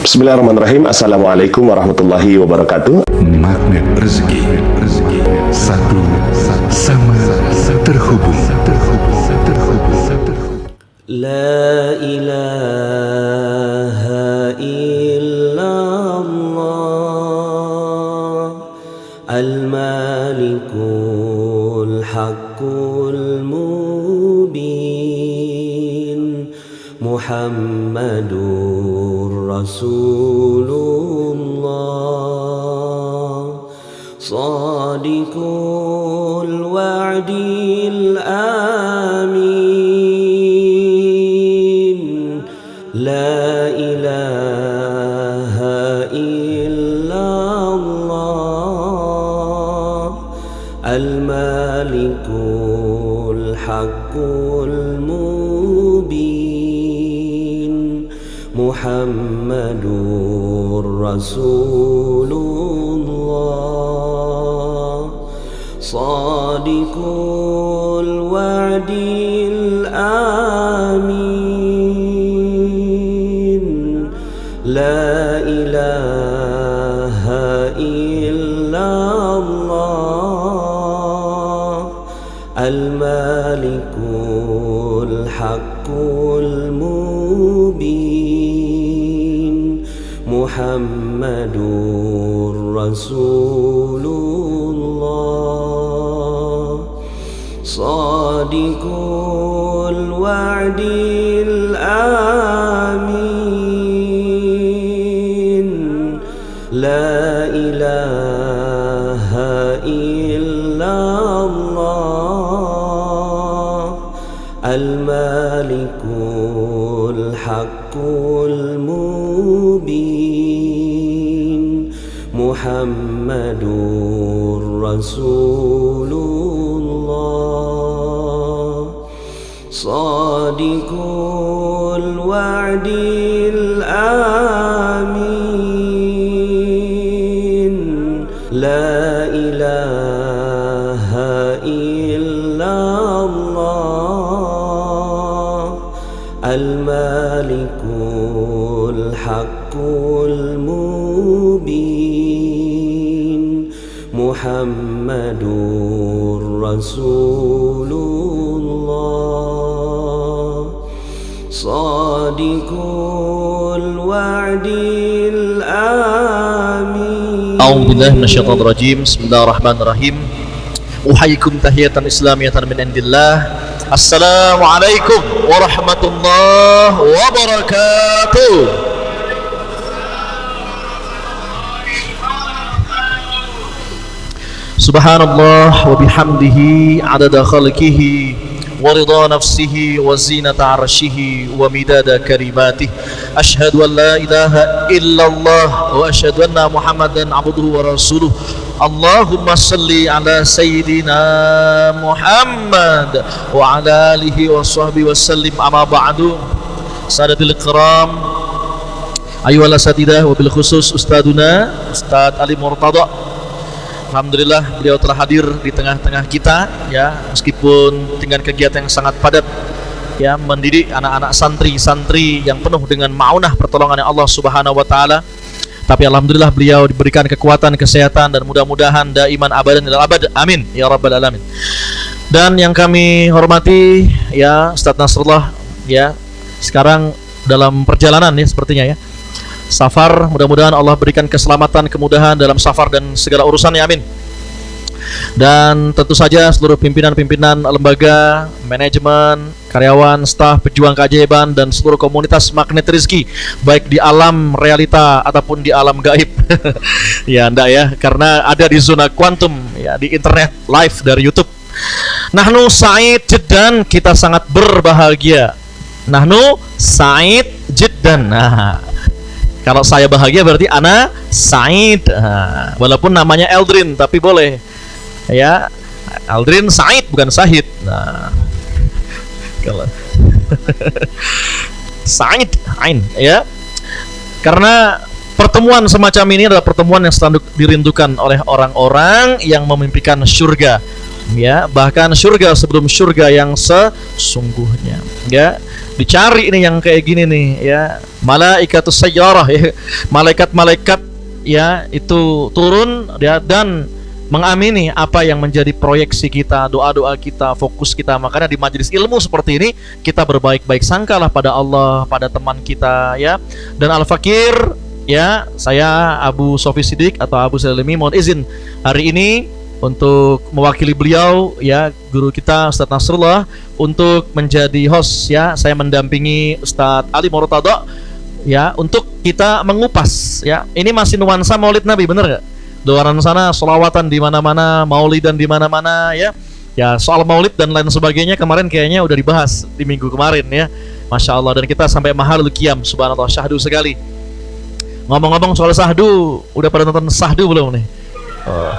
Bismillahirrahmanirrahim. Assalamualaikum warahmatullahi wabarakatuh. Magnet rezeki, satu sama terhubung. La ilaha illallah al-malikul haqqul mubin Muhammadur Rasulullah Sadiqul wa'dil amin La ilaha illallah al-malikul haqqul mubin Muhammadur Rasulullah Sadiqul wa'dil amin La ilaha illallah al-malikul haqqul mubin Muhammadur Rasulullah Sadiqul wa'dil amin La ilaha illallah al-malikul haqqul mubin Muhammadur Rasulullah Sadiqul wa'dil amin La ilaha illallah al-malikul haqqul mubin Muhammadur Rasulullah Sadiqul wa'dil amin A'udzubillahi minasyaitonir rajim. Bismillahirrahmanirrahim. Uhayyikum tahiyatan islamiyatan min indillah. Assalamualaikum warahmatullahi wabarakatuh. Subhanallah wa bihamdihi adada khalqihi wa ridha nafsihi wa zinata arshihi wa midada kalimatihi asyhadu an la ilaha illallah wa asyhadu anna muhammadan abduhu wa rasuluh Allahumma salli ala sayyidina Muhammad wa ala alihi wa sahbihi wa sallim amma ba'du sadatul kiram ayyuhal asatidah wa bil khusus ustaduna Ustadz Ali Murtada. Alhamdulillah beliau telah hadir di tengah-tengah kita ya, meskipun dengan kegiatan yang sangat padat ya, mendidik anak-anak santri-santri yang penuh dengan maunah pertolongan Allah Subhanahu wa taala. Tapi alhamdulillah beliau diberikan kekuatan, kesehatan dan mudah-mudahan daiman abadan ilal abad. Amin ya rabbal alamin. Dan yang kami hormati ya Ustadz Nasrullah ya, sekarang dalam perjalanan ya sepertinya ya. Safar, mudah-mudahan Allah berikan keselamatan, kemudahan dalam safar dan segala urusannya, amin. Dan tentu saja seluruh pimpinan-pimpinan lembaga, manajemen, karyawan, staf, pejuang keajaiban dan seluruh komunitas magnet rezeki, baik di alam realita ataupun di alam gaib. Ya enggak ya, karena ada di zona kuantum ya, di internet live dari YouTube. Nahnu sa'id jiddan, kita sangat berbahagia. Nahnu sa'id jiddan. Nah, kalau saya bahagia berarti ana Said. Walaupun namanya Eldrin tapi boleh. Ya, Eldrin Said bukan Sahid. Nah. Kalau Said Ain ya. Karena pertemuan semacam ini adalah pertemuan yang selalu dirindukan oleh orang-orang yang memimpikan surga. Ya, bahkan surga sebelum surga yang sesungguhnya. Ya, dicari ini yang kayak gini nih, ya. Malaikatus sayyarah, ya. Malaikat-malaikat ya itu turun ya dan mengamini apa yang menjadi proyeksi kita, doa-doa kita, fokus kita. Makanya di majelis ilmu seperti ini kita berbaik-baik sangkalah pada Allah, pada teman kita, ya. Dan Al-Fakir, ya, saya Abu Sofi Siddiq atau Abu Salimi mohon izin hari ini untuk mewakili beliau, ya, guru kita Ustadz Nasrullah, untuk menjadi host, ya. Saya mendampingi Ustadz Ali Murtada, ya, untuk kita mengupas, ya. Ini masih nuansa Maulid Nabi, bener nggak? Doaran sana, sholawatan di mana-mana, maulidan di mana-mana, ya. Ya, soal maulid dan lain sebagainya kemarin kayaknya udah dibahas di minggu kemarin, ya. Masya Allah, dan kita sampai mahalul qiyam, subhanallah, syahdu sekali. Ngomong-ngomong soal sahdu, udah pada nonton sahdu belum nih? Oh.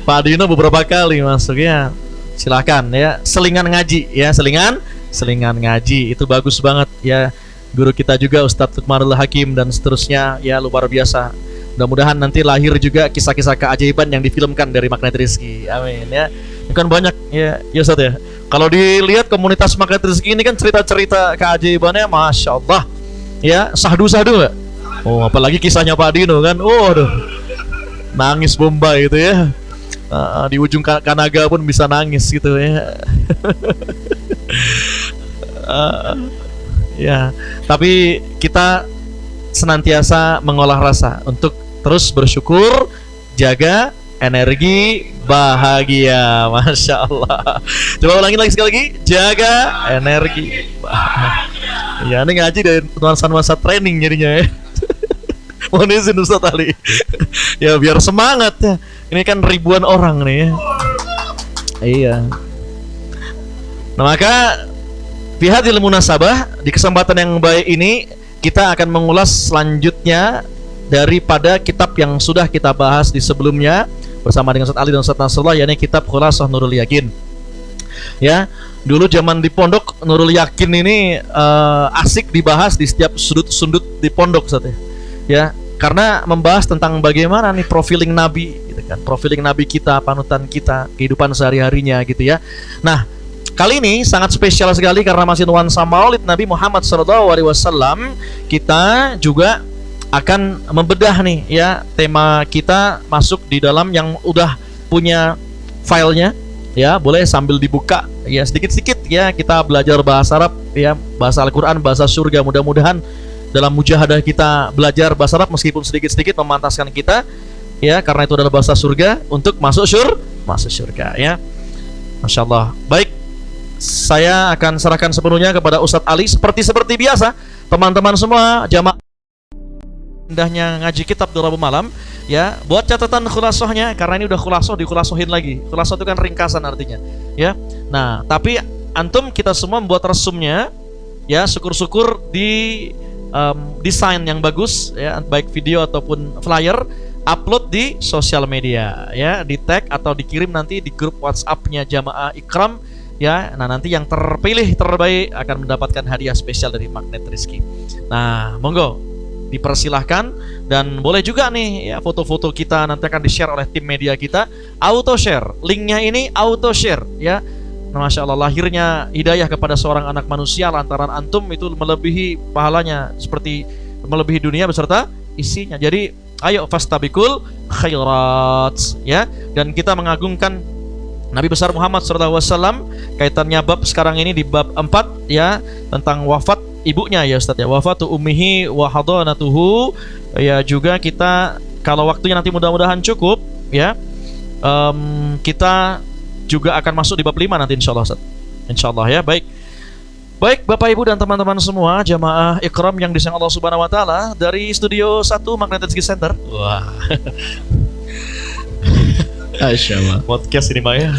Pak Dino beberapa kali masuknya, silakan, ya. Selingan ngaji, ya, selingan ngaji itu bagus banget, ya. Guru kita juga Ustadz Lukmanul Hakim dan seterusnya, ya, luar biasa. Mudah-mudahan nanti lahir juga kisah-kisah keajaiban yang difilmkan dari Magnet Rizki. Amin, ya. Ini kan banyak, ya, ya Ustadz, ya. Kalau dilihat komunitas Magnet Rizki ini kan cerita-cerita keajaibannya Masya Allah, ya. Sahdu-sahdu nggak? Oh, apalagi kisahnya Pak Dino kan, oh, aduh, nangis Bombay gitu, ya. Di ujung Kanaga pun bisa nangis gitu, ya. Ya, tapi kita senantiasa mengolah rasa untuk terus bersyukur, jaga energi bahagia. Masya Allah. Coba ulangi lagi sekali lagi, jaga energi bahagia. Ya, ini ngaji dari nuansa training jadinya, ya. Mohon izin Ustadz Ali. Ya, biar semangat, ya. Ini kan ribuan orang nih, ya. Iya. Nah, maka fi hadhil munasabah, di kesempatan yang baik ini kita akan mengulas selanjutnya daripada kitab yang sudah kita bahas di sebelumnya bersama dengan Ustadz Ali dan Ustadz Nasrullah, yakni kitab Khulasah Nurul Yakin. Ya, dulu zaman di pondok Nurul Yakin ini asik dibahas di setiap sudut-sudut di pondok, Ustadz, ya. Karena membahas tentang bagaimana nih profiling Nabi, gitu kan. Profiling Nabi kita, panutan kita, kehidupan sehari-harinya, gitu, ya. Nah, kali ini sangat spesial sekali karena masih nuansa Maulid Nabi Muhammad SAW. Kita juga akan membedah nih, ya, tema kita masuk di dalam yang udah punya filenya, ya. Boleh sambil dibuka, ya, sedikit-sedikit, ya, kita belajar bahasa Arab, ya, bahasa Al-Quran, bahasa surga. Mudah-mudahan dalam mujahadah kita belajar bahasa Arab meskipun sedikit-sedikit memantaskan kita, ya, karena itu adalah bahasa surga untuk masuk surga, ya. Masya Allah. Baik, saya akan serahkan sepenuhnya kepada Ustadz Ali. Seperti biasa, teman-teman semua jamaah indahnya ngaji kitab di Rabu malam, ya, buat catatan khulasahnya, karena ini udah dikhulassohin lagi. Khulasah itu kan ringkasan artinya, ya. Nah, tapi antum kita semua membuat resumnya, ya, syukur-syukur di desain yang bagus, ya, baik video ataupun flyer, upload di sosial media, ya, di tag atau dikirim nanti di grup WhatsApp-nya Jamaah Ikram, ya. Nah, nanti yang terpilih terbaik akan mendapatkan hadiah spesial dari Magnet Rizki. Nah, monggo dipersilahkan, dan boleh juga nih, ya, foto-foto kita nanti akan di-share oleh tim media kita, auto share, linknya ini auto share, ya. Nah, Masya Allah, lahirnya hidayah kepada seorang anak manusia lantaran antum itu melebihi pahalanya, seperti melebihi dunia beserta isinya. Jadi ayo fastabikul khairat, ya. Dan kita mengagungkan Nabi besar Muhammad SAW. Kaitannya bab sekarang ini di bab 4, ya, tentang wafat ibunya, ya Ustaz, ya, wafatu ummihi wa hadanatuhu. Ya, juga kita kalau waktunya nanti mudah-mudahan cukup, ya, kita juga akan masuk di bab 5 nanti insyaallah, Ustaz. Insyaallah, ya. Baik Bapak Ibu dan teman-teman semua jamaah Ikram yang disayang Allah Subhanahu wa taala, dari studio 1 Magnet Rizki Center. Wah. Masyaallah. Podcast ini, Pak, ya.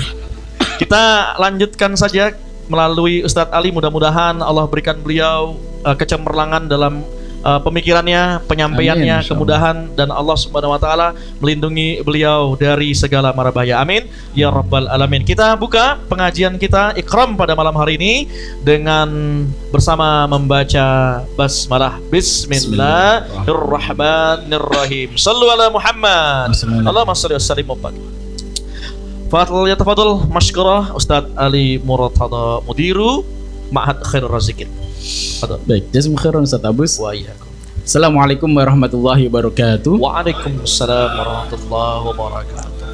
Kita lanjutkan saja melalui Ustadz Ali. Mudah-mudahan Allah berikan beliau kecemerlangan dalam pemikirannya, penyampaiannya, amin, kemudahan, dan Allah Subhanahu wa taala melindungi beliau dari segala mara bahaya. Amin ya rabbal alamin. Kita buka pengajian kita Ikram pada malam hari ini dengan bersama membaca basmalah. Bismillahirrahmanirrahim. Shallu ala Muhammad. Allahumma shalli wa sallim wa barik. Falyatafadhal masykurah Ustadz Ali Murtada Mudiru Ma'had Khairur Razikin. Baik, jazakumullah khairan Ustaz Abus. Wa iyyakum. Assalamualaikum warahmatullahi wabarakatuh. Waalaikumsalam warahmatullahi wabarakatuh.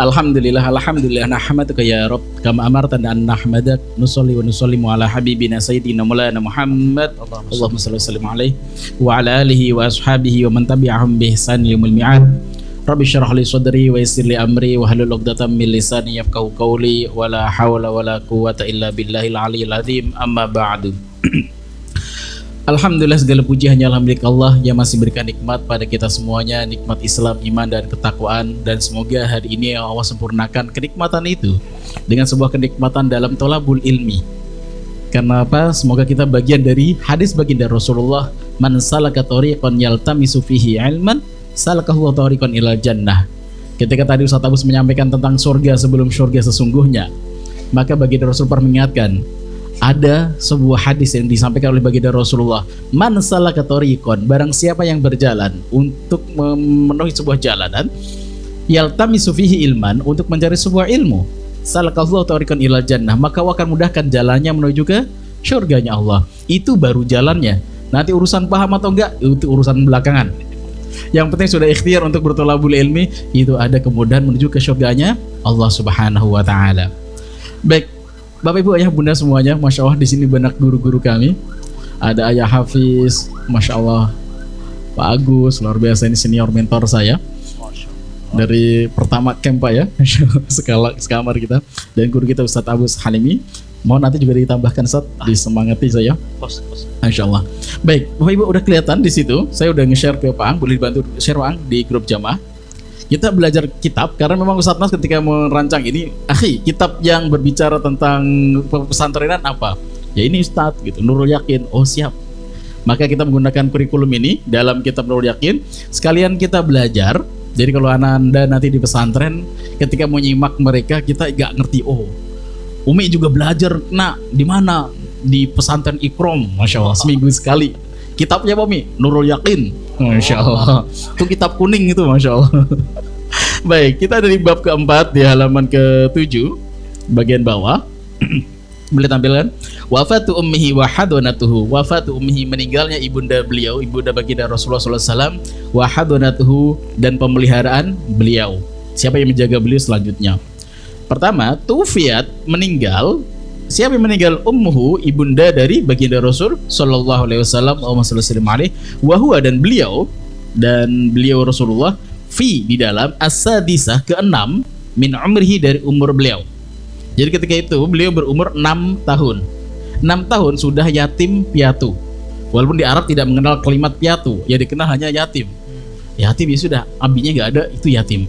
Alhamdulillah nahmaduka ya Rabb kama amartana an nahmadak nusolli wa nusallimu ala habibina sayyidina maulana Muhammad Allahumma shalli wa sallim alaihi wa ala alihi wa ashabihi wa man tabi'ahum bi ihsan yaumil mi'ad. Rabbi syrah li sadri wa yassir li amri wa hlul 'uqdatam min lisani yafqahu qawli wa la hawla wa la quwwata illa billahil aliyyil azim. Amma ba'du. Alhamdulillah, segala puji hanya milik Allah yang masih berikan nikmat pada kita semuanya, nikmat Islam, iman dan ketakwaan, dan semoga hari ini Allah sempurnakan kenikmatan itu dengan sebuah kenikmatan dalam thalabul ilmi. Karena apa? Semoga kita bagian dari hadis baginda Rasulullah, man salaka thariqan yaltamisu fihi ilman salakahu thariqan ilal jannah. Ketika tadi Ustaz Agus menyampaikan tentang surga sebelum surga sesungguhnya, maka baginda Rasul mengingatkan ada sebuah hadis yang disampaikan oleh baginda Rasulullah, man salaka thariqan, barang siapa yang berjalan untuk memenuhi sebuah jalanan, yaltamisu fihi ilman, untuk mencari sebuah ilmu, salakahu thariqan ilal jannah, maka Allah akan mudahkan jalannya menuju ke surganya Allah. Itu baru jalannya. Nanti urusan paham atau enggak itu urusan belakangan. Yang penting sudah ikhtiar untuk berthalabul ilmi, itu ada kemudahan menuju ke surganya Allah Subhanahu wa taala. Baik, Bapak Ibu Ayah Bunda semuanya, Masya Allah di sini banyak guru-guru kami. Ada Ayah Hafiz, Masya Allah, Pak Agus, luar biasa, ini senior mentor saya dari pertama camp Pak ya, sekamar kita. Dan guru kita Ustadz Abus Halimi. Mohon nanti juga ditambahkan Ustadz, disemangati saya. Masya Allah. Baik, Bapak Ibu udah kelihatan di situ. Saya udah nge-share ke Pak Ang, boleh dibantu share Pak Ang di grup jamaah. Kita belajar kitab karena memang Ustadz Nas ketika merancang ini, kitab yang berbicara tentang pesantrenan apa? Ya ini Ustadz gitu, Nurul Yakin. Oh siap. Maka kita menggunakan kurikulum ini dalam kitab Nurul Yakin. Sekalian kita belajar. Jadi kalau Anda nanti di pesantren, ketika mau nyimak mereka, kita gak ngerti. Oh, Umi juga belajar. Nah, di mana? Di pesantren Ikrom, Masya Allah, seminggu sekali. Kitabnya apa Mi? Nurul Yakin. Masya Allah. Itu kitab kuning itu, Masya Allah. Baik, kita dari bab keempat di halaman ke-7 bagian bawah. Boleh tampilkan? Wafatu ummihi wa hadwanatuhu. Wafatu ummihi, meninggalnya ibunda beliau, ibunda baginda Rasulullah SAW. Wa hadwanatuhu, dan pemeliharaan beliau. Siapa yang menjaga beliau selanjutnya? Pertama, tufiat, meninggal. Siapa yang meninggal? Ummuhu, ibunda dari baginda Rasul sallallahu alaihi wasallam, Allahumma shalli alaihi wa huwa, dan beliau Rasulullah fi, di dalam as-sadisah, ke-6 min umrihi, dari umur beliau. Jadi ketika itu beliau berumur 6 tahun. 6 tahun sudah yatim piatu. Walaupun di Arab tidak mengenal kalimat piatu, ya dikenal hanya yatim. Yatim ya sudah, abinya nggak ada, itu yatim.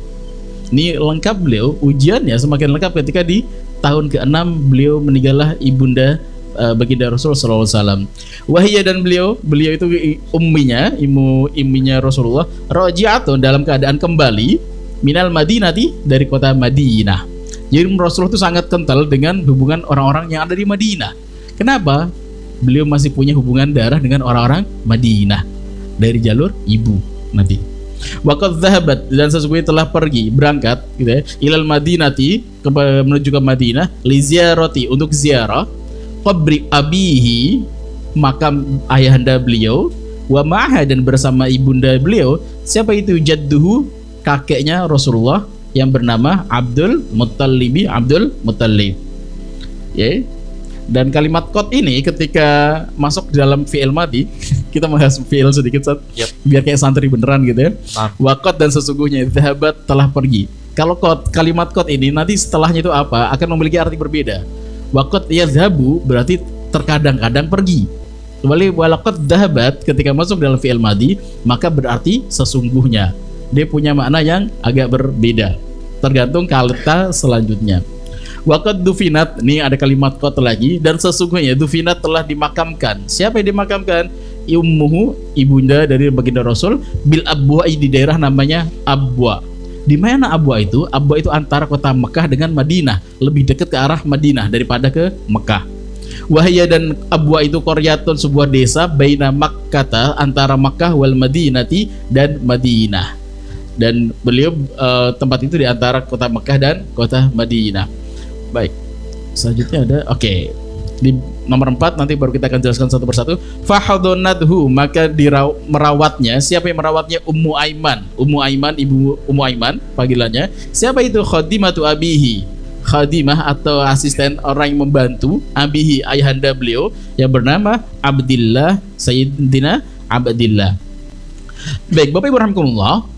Ini lengkap beliau, ujiannya semakin lengkap ketika di tahun ke-6 beliau meninggallah ibunda baginda Rasul sallallahu alaihi wasallam. Wahiyya, dan beliau itu umminya Rasulullah, raji'atun, dalam keadaan kembali, minal Madinati, dari kota Madinah. Jadi Rasulullah itu sangat kental dengan hubungan orang-orang yang ada di Madinah. Kenapa? Beliau masih punya hubungan darah dengan orang-orang Madinah dari jalur ibu nanti. Waqad dhahabat, dan sesungguhnya telah pergi, berangkat gitu ya, ilal Madinati, menuju ke Madinah, li ziyarati, untuk ziarah qabri abihi, makam ayahanda beliau, wa ma'aha, dan bersama ibunda beliau. Siapa itu? Jadduhu, kakeknya Rasulullah yang bernama Abdul Muttalib. Ya. Dan kalimat qad ini ketika masuk dalam fi'il madhi, kita bahas fi'il sedikit biar kayak santri beneran gitu ya. Waqad, dan sesungguhnya, dhahabat, telah pergi. Kalau kalimat qad ini nanti setelahnya itu apa? Akan memiliki arti berbeda. Waqad yadhabu berarti terkadang-kadang pergi. Kembali walaqad dhahabat ketika masuk dalam fi'il madhi, maka berarti sesungguhnya. Dia punya makna yang agak berbeda tergantung kata selanjutnya. Waqad dufinat, ini ada kalimat qad lagi, dan sesungguhnya dufinat, telah dimakamkan. Siapa yang dimakamkan? Ummuhu, ibunda dari baginda Rasul, bil Abwa, di daerah namanya Abwa. Di mana Abwa itu? Abwa itu antara kota Mekah dengan Madinah, lebih dekat ke arah Madinah daripada ke Mekah. Wahya, dan Abwa itu qaryatun, sebuah desa, baina Makkah, antara Makkah wal Madinati, dan Madinah. dan beliau tempat itu di antara kota Mekah dan kota Madinah. Baik, selanjutnya ada di nomor 4 nanti baru kita akan jelaskan satu persatu. Fahadonathu, maka merawatnya. Siapa yang merawatnya? Ummu Aiman, ibu Ummu Aiman panggilannya. Siapa itu? Khadimatu abihi, khadimah atau asisten orang yang membantu abihi, ayahanda beliau, yang bernama Abdillah, Sayyidina Abdillah. Baik, Bapak Ibu rahimakumullah.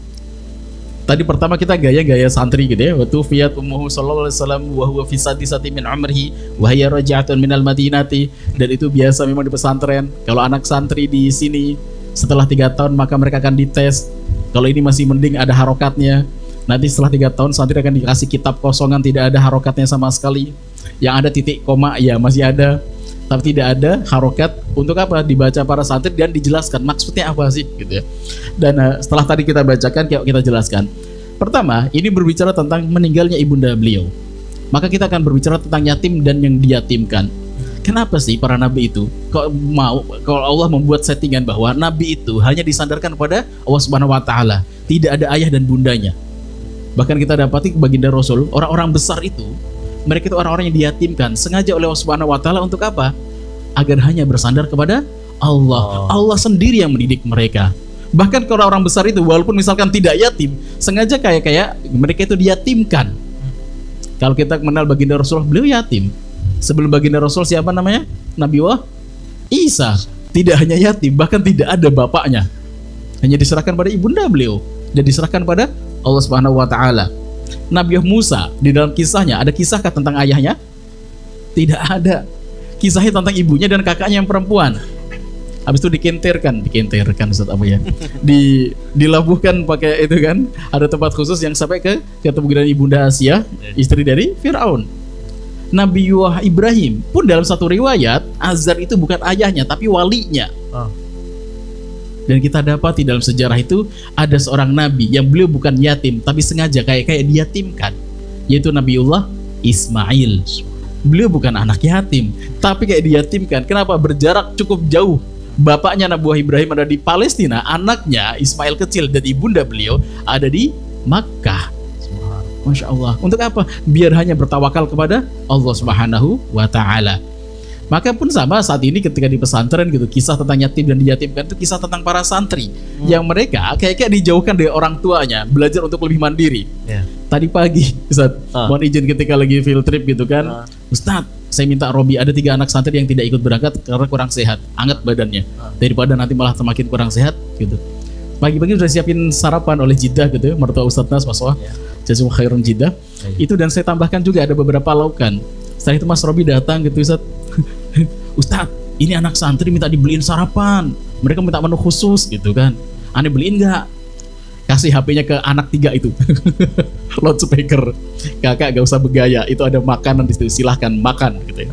Tadi pertama kita gaya santri gitu ya. Wa tufiyat ummuhu sallallahu alaihi wasallam wa huwa fi sadisati min umrihi wa hiya raja'atun minal madinati. Dan itu biasa memang di pesantren. Kalau anak santri di sini setelah 3 tahun maka mereka akan dites. Kalau ini masih mending ada harokatnya. Nanti setelah 3 tahun santri akan dikasih kitab kosongan, tidak ada harokatnya sama sekali. Yang ada titik koma ya masih ada, tapi tidak ada harokat. Untuk apa? Dibaca para santri dan dijelaskan maksudnya apa sih gitu ya. Dan setelah tadi kita bacakan, kita jelaskan. Pertama, ini berbicara tentang meninggalnya ibunda beliau. Maka kita akan berbicara tentang yatim dan yang diyatimkan. Kenapa sih para nabi itu kalau Allah membuat settingan bahwa nabi itu hanya disandarkan kepada Allah Subhanahu wa taala, tidak ada ayah dan bundanya. Bahkan kita dapati baginda Rasul, orang-orang besar itu, mereka itu orang-orang yang diyatimkan sengaja oleh Allah Subhanahu wa taala. Untuk apa? Agar hanya bersandar kepada Allah. Allah sendiri yang mendidik mereka. Bahkan kalau orang besar itu walaupun misalkan tidak yatim, sengaja kayak mereka itu diyatimkan. Kalau kita mengenal baginda Rasul, beliau yatim. Sebelum baginda Rasul siapa namanya? Nabiullah Isa. Tidak hanya yatim, bahkan tidak ada bapaknya. Hanya diserahkan pada ibunda beliau dan diserahkan pada Allah Subhanahu wa taala. Nabi Musa di dalam kisahnya ada kisahkah tentang ayahnya? Tidak ada. Kisahnya tentang ibunya dan kakaknya yang perempuan. Habis itu dikenterkan Ustaz apa ya? Dilabuhkan pakai itu kan. Ada tempat khusus yang sampai ke kemudian ibunda Asia, istri dari Firaun. Nabi Ibrahim pun dalam satu riwayat Azar itu bukan ayahnya tapi walinya. Dan kita dapati dalam sejarah itu ada seorang nabi yang beliau bukan yatim tapi sengaja kayak diyatimkan, yaitu Nabiullah Ismail. Beliau bukan anak yatim tapi kayak diyatimkan. Kenapa? Berjarak cukup jauh. Bapaknya Nabi Ibrahim ada di Palestina, anaknya Ismail kecil dan ibunda beliau ada di Makkah. Masya Allah. Untuk apa? Biar hanya bertawakal kepada Allah Subhanahu wa ta'ala. Maka pun sama saat ini ketika di pesantren gitu, kisah tentang yatim dan diyatimkan itu kisah tentang para santri yang mereka kayak dijauhkan dari orang tuanya, belajar untuk lebih mandiri. Tadi pagi Ustaz, mohon izin ketika lagi field trip gitu kan, Ustaz, saya minta Robi, ada 3 anak santri yang tidak ikut berangkat karena kurang sehat, anget badannya, daripada nanti malah semakin kurang sehat gitu. Pagi-pagi sudah siapin sarapan oleh Jidah gitu ya, mertua Ustaz Nas Mas Wah, Jazum Khairun Jidah. Itu dan saya tambahkan juga ada beberapa laukan. Setelah itu Mas Robi datang gitu, Ustaz, Ustaz, ini anak santri minta dibeliin sarapan, mereka minta menu khusus gitu kan, aneh beliin nggak? Kasih HP-nya ke anak 3 itu loudspeaker, kakak gak usah bergaya, itu ada makanan di situ, silahkan makan gitu ya.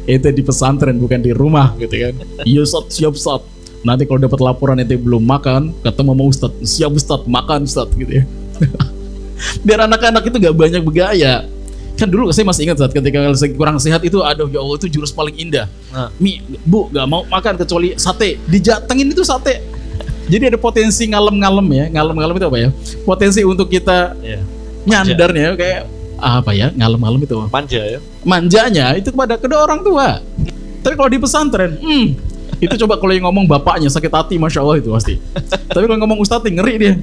Itu di pesantren bukan di rumah gitu kan. Iya Ustaz, siap Ustaz. Nanti kalau dapat laporan itu belum makan, ketemu sama Ustaz, siap Ustaz, makan Ustaz gitu ya. Biar anak-anak itu gak banyak bergaya. Kan dulu saya masih ingat saat ketika kurang sehat itu, aduh ya Allah, itu jurus paling indah. Mi, Bu, gak mau makan kecuali sate. Dijatengin itu sate. Jadi ada potensi ngalem-ngalem ya. Ngalem-ngalem itu apa ya? Potensi untuk kita nyandarnya kayak apa ya? Ngalem-ngalem itu manja ya. Manjanya itu kepada kedua orang tua. Tapi kalau di pesantren, itu coba kalau yang ngomong bapaknya sakit hati, Masya Allah itu pasti. Tapi kalau ngomong Ustadz ngeri dia.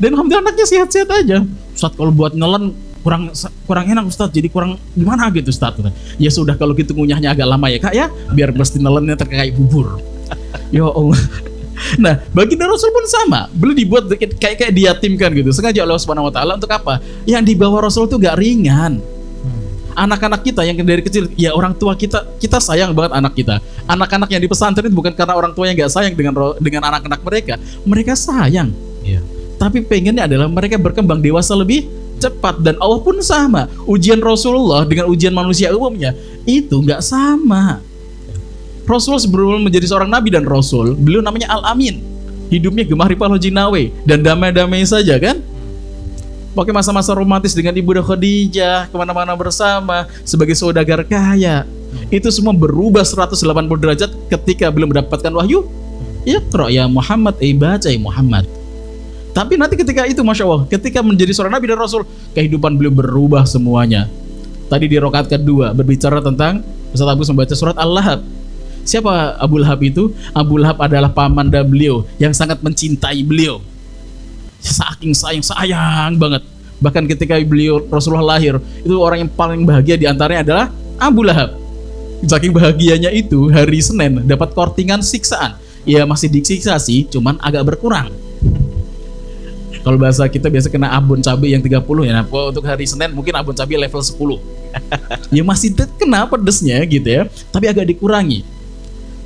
Dan alhamdulillah anaknya sehat-sehat aja. Ustadz kalau buat nelen kurang enak Ustadz, jadi kurang gimana gitu Ustadz. Ya sudah kalau gitu ngunyahnya agak lama ya Kak ya, biar mesti nelennya terkait bubur. Ya Allah. Nah, baginda Rasul pun sama, beliau dibuat kayak diyatimkan gitu, sengaja oleh Allah Subhanahu wa taala. Untuk apa? Yang dibawa Rasul itu gak ringan. Anak-anak kita yang dari kecil, ya orang tua kita sayang banget anak kita. Anak-anak yang di pesantren itu bukan karena orang tuanya gak sayang dengan anak-anak mereka sayang. Tapi pengennya adalah mereka berkembang dewasa lebih cepat. Dan Allah pun sama, ujian Rasulullah dengan ujian manusia umumnya itu gak sama. Rasul sebelum menjadi seorang nabi dan rasul, beliau namanya Al-Amin, hidupnya gemah ripah jinawe dan damai-damai saja kan. Pakai masa-masa romantis dengan Ibunda Khadijah, kemana-mana bersama sebagai saudagar kaya. Itu semua berubah 180 derajat ketika beliau mendapatkan wahyu Iqra ya Muhammad, baca ya Muhammad. Tapi nanti ketika itu Masya Allah, ketika menjadi seorang Nabi dan Rasul, kehidupan beliau berubah semuanya. Tadi di rakaat kedua berbicara tentang Ustaz Agus membaca surat Al-Lahab. Siapa Abu Lahab itu? Abu Lahab adalah pamanda beliau yang sangat mencintai beliau, saking sayang banget. Bahkan ketika beliau Rasulullah lahir, itu orang yang paling bahagia diantaranya adalah Abu Lahab. Saking bahagianya itu, hari Senin dapat kortingan siksaan. Ya masih disiksa sih, cuman agak berkurang. Kalau bahasa kita biasa kena abon cabai yang 30 ya. Nah, untuk hari Senin mungkin abon cabai level 10. Ya masih kena pedesnya gitu ya, tapi agak dikurangi.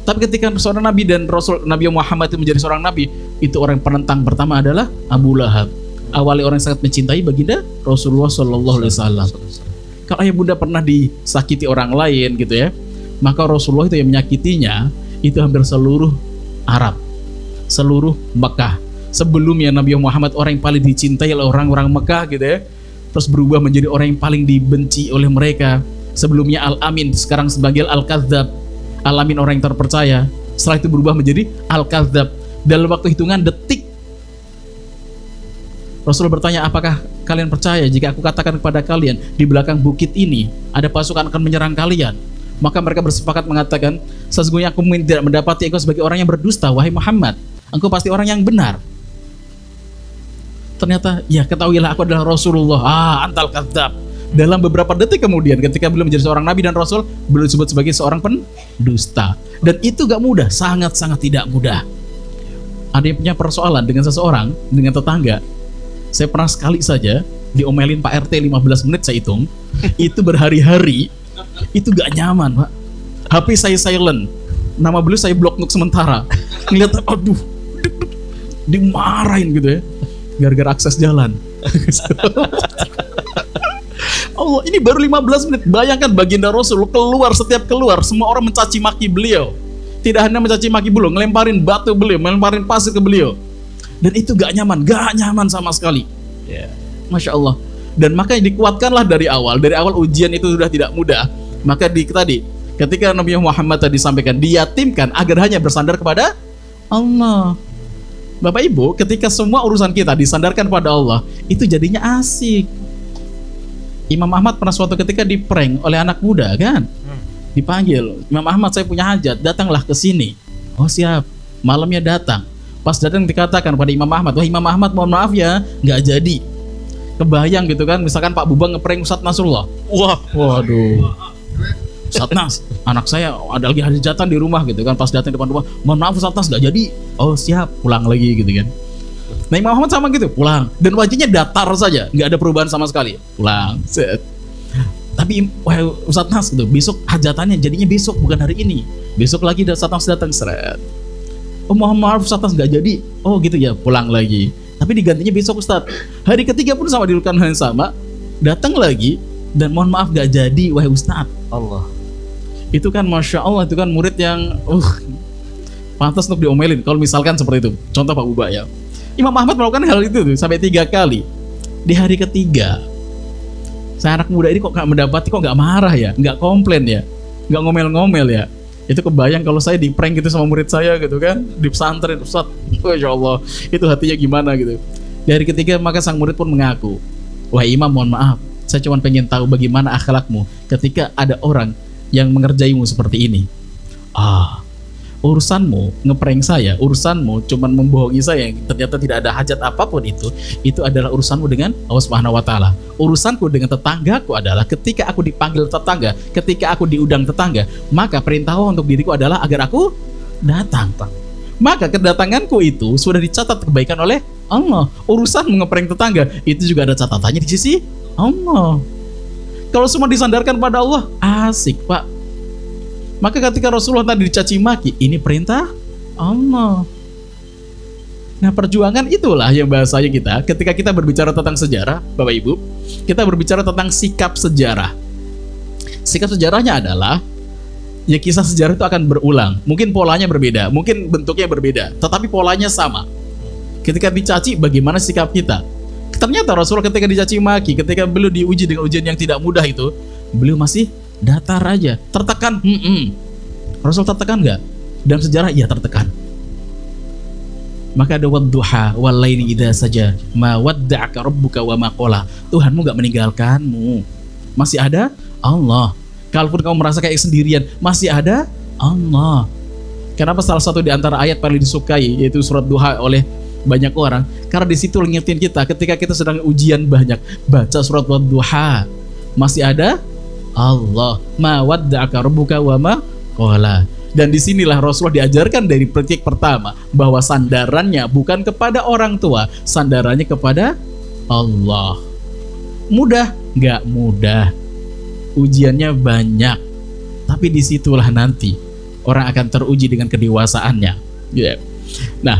Tapi ketika seorang Nabi dan Rasul Nabi Muhammad itu menjadi seorang Nabi, itu orang penentang pertama adalah Abu Lahab. Awalnya orang yang sangat mencintai baginda Rasulullah SAW. Kalau ayah bunda pernah disakiti orang lain gitu ya, maka Rasulullah itu yang menyakitinya itu hampir seluruh Arab, seluruh Mekah. Sebelumnya Nabi Muhammad orang yang paling dicintai oleh orang-orang Mekah gitu ya, terus berubah menjadi orang yang paling dibenci oleh mereka. Sebelumnya Al-Amin, sekarang sebagai Al-Kadzab. Al-Amin orang yang terpercaya, setelah itu berubah menjadi Al-Kadzab. Dalam waktu hitungan detik Rasul bertanya, apakah kalian percaya jika aku katakan kepada kalian di belakang bukit ini ada pasukan akan menyerang kalian? Maka mereka bersepakat mengatakan, sesungguhnya aku tidak mendapati engkau sebagai orang yang berdusta, wahai Muhammad. Engkau pasti orang yang benar. Ternyata, ya ketahuilah aku adalah Rasulullah. Antal kadzab. Dalam beberapa detik kemudian, ketika beliau menjadi seorang Nabi dan Rasul, beliau disebut sebagai seorang pendusta. Dan itu gak mudah, sangat-sangat tidak mudah. Ada yang punya persoalan dengan seseorang, dengan tetangga. Saya pernah sekali saja diomelin Pak RT 15 menit saya hitung. Itu berhari-hari. Itu gak nyaman, Pak. HP saya silent, nama beliau saya blok untuk sementara. Ngeliat, aduh, dimarahin gitu ya, gara-gara akses jalan. Allah, ini baru 15 menit. Bayangkan baginda Rasul keluar, setiap keluar semua orang mencaci maki beliau. Tidak hanya mencaci maki beliau, ngelemparin batu beliau, ngelemparin pasir ke beliau. Dan itu gak nyaman sama sekali. Masya Allah. Dan makanya dikuatkanlah dari awal ujian itu sudah tidak mudah. Maka ketika Nabi Muhammad tadi sampaikan, diyatimkan agar hanya bersandar kepada Allah. Bapak Ibu, ketika semua urusan kita disandarkan pada Allah, itu jadinya asik. Imam Ahmad pernah suatu ketika diprank oleh anak muda kan, dipanggil, Imam Ahmad saya punya hajat, datanglah ke sini. Oh siap. Malamnya datang. Pas datang dikatakan pada Imam Ahmad, wah Imam Ahmad mohon maaf ya, nggak jadi. Kebayang gitu kan, misalkan Pak Bubang ngeprank Ustadz Nasrullah. Waduh, Ustadz Nas, anak saya ada lagi hajatan di rumah gitu kan. Pas datang depan rumah, mohon maaf Ustadz Nas nggak jadi. Oh siap, pulang lagi gitu kan. Nah Imam Ahmad sama gitu, pulang. Dan wajahnya datar saja, nggak ada perubahan sama sekali. Pulang. Set. Tapi wah Ustadz Nas gitu, besok hajatannya jadinya besok bukan hari ini. Besok lagi Ustadz Nas datang seret. Oh mohon maaf Ustadz Nas nggak jadi. Oh gitu ya, pulang lagi. Tapi digantinya besok Ustadz. Hari ketiga pun sama dilakukan hal yang sama. Datang lagi dan mohon maaf nggak jadi wahai Ustadz. Allah. Itu kan Masya Allah, itu kan murid yang pantas untuk diomelin. Kalau misalkan seperti itu, contoh Pak Buba ya. Imam Ahmad melakukan hal itu tuh, sampai 3 kali. Di hari ketiga, saya anak muda ini kok gak mendapati, kok gak marah ya, gak komplain ya, gak ngomel-ngomel ya. Itu kebayang kalau saya di prank gitu sama murid saya gitu kan, di pesantren, Ustaz, Masya Allah, itu hatinya gimana gitu. Di hari ketiga maka sang murid pun mengaku, wah Imam mohon maaf, saya cuma pengen tahu bagaimana akhlakmu ketika ada orang yang mengerjaimu seperti ini. Urusanmu ngeprank saya, urusanmu cuman membohongi saya yang ternyata tidak ada hajat apapun itu adalah urusanmu dengan Allah Subhanahu wa taala. Urusanku dengan tetanggaku adalah ketika aku dipanggil tetangga, ketika aku diundang tetangga, maka perintah Allah untuk diriku adalah agar aku datang. Maka kedatanganku itu sudah dicatat kebaikan oleh Allah. Urusan ngeprank tetangga itu juga ada catatannya di sisi Allah. Kalau semua disandarkan pada Allah, asik, Pak. Maka ketika Rasulullah tadi dicaci maki, ini perintah Allah. Nah perjuangan itulah yang bahasanya kita. Ketika kita berbicara tentang sejarah, Bapak Ibu, kita berbicara tentang sikap sejarah. Sikap sejarahnya adalah, ya kisah sejarah itu akan berulang. Mungkin polanya berbeda, mungkin bentuknya berbeda, tetapi polanya sama. Ketika dicaci, bagaimana sikap kita? Ternyata Rasulullah ketika dicaci maki, ketika beliau diuji dengan ujian yang tidak mudah itu, beliau masih datar aja, tertekan. Rasul tertekan nggak? Dalam sejarah iya tertekan. Maka ada wadduha walaili idza saja ma wadda'aka rabbuka wa ma qala. Tuhanmu gak meninggalkanmu. Masih ada Allah. Kalaupun kamu merasa kayak sendirian, masih ada Allah. Kenapa salah satu di antara ayat paling disukai yaitu surat Duha oleh banyak orang? Karena di situ ngingetin kita ketika kita sedang ujian banyak, baca surat Duha. Masih ada Allah. Ma wadda'aka rabbuka wa ma qala. Dan disinilah Rasulullah diajarkan dari detik pertama bahwa sandarannya bukan kepada orang tua, sandarannya kepada Allah. Mudah? Nggak mudah. Ujiannya banyak. Tapi disitulah nanti orang akan teruji dengan kedewasaannya. Yeah. Nah,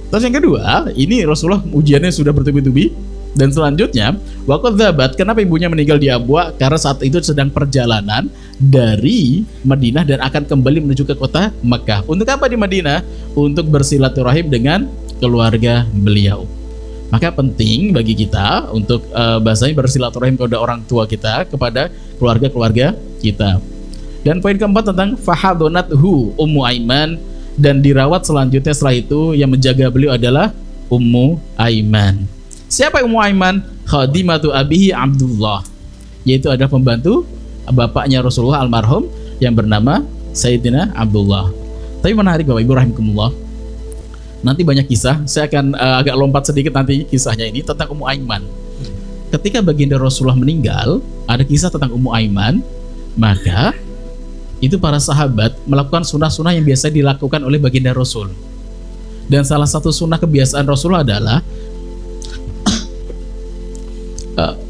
terus yang kedua, ini Rasulullah ujiannya sudah bertubi-tubi. Dan selanjutnya, waqad dzabat, kenapa ibunya meninggal di Abwa? Karena saat itu sedang perjalanan dari Madinah dan akan kembali menuju ke kota Mekah. Untuk apa di Madinah? Untuk bersilaturahim dengan keluarga beliau. Maka penting bagi kita untuk bahasanya bersilaturahim kepada orang tua kita, kepada keluarga-keluarga kita. Dan poin keempat tentang fahadonathu Ummu Aiman, dan dirawat selanjutnya setelah itu yang menjaga beliau adalah Ummu Aiman. Siapa Ummu Aiman? Khadimatu abihi Abdullah, yaitu ada pembantu bapaknya Rasulullah almarhum yang bernama Sayyidina Abdullah. Tapi menarik Bapak Ibu rahimakumullah. Nanti banyak kisah, saya akan agak lompat sedikit nanti kisahnya ini tentang Ummu Aiman. Ketika baginda Rasulullah meninggal, ada kisah tentang Ummu Aiman. Maka itu para sahabat melakukan sunnah-sunnah yang biasa dilakukan oleh baginda Rasul. Dan salah satu sunnah kebiasaan Rasulullah adalah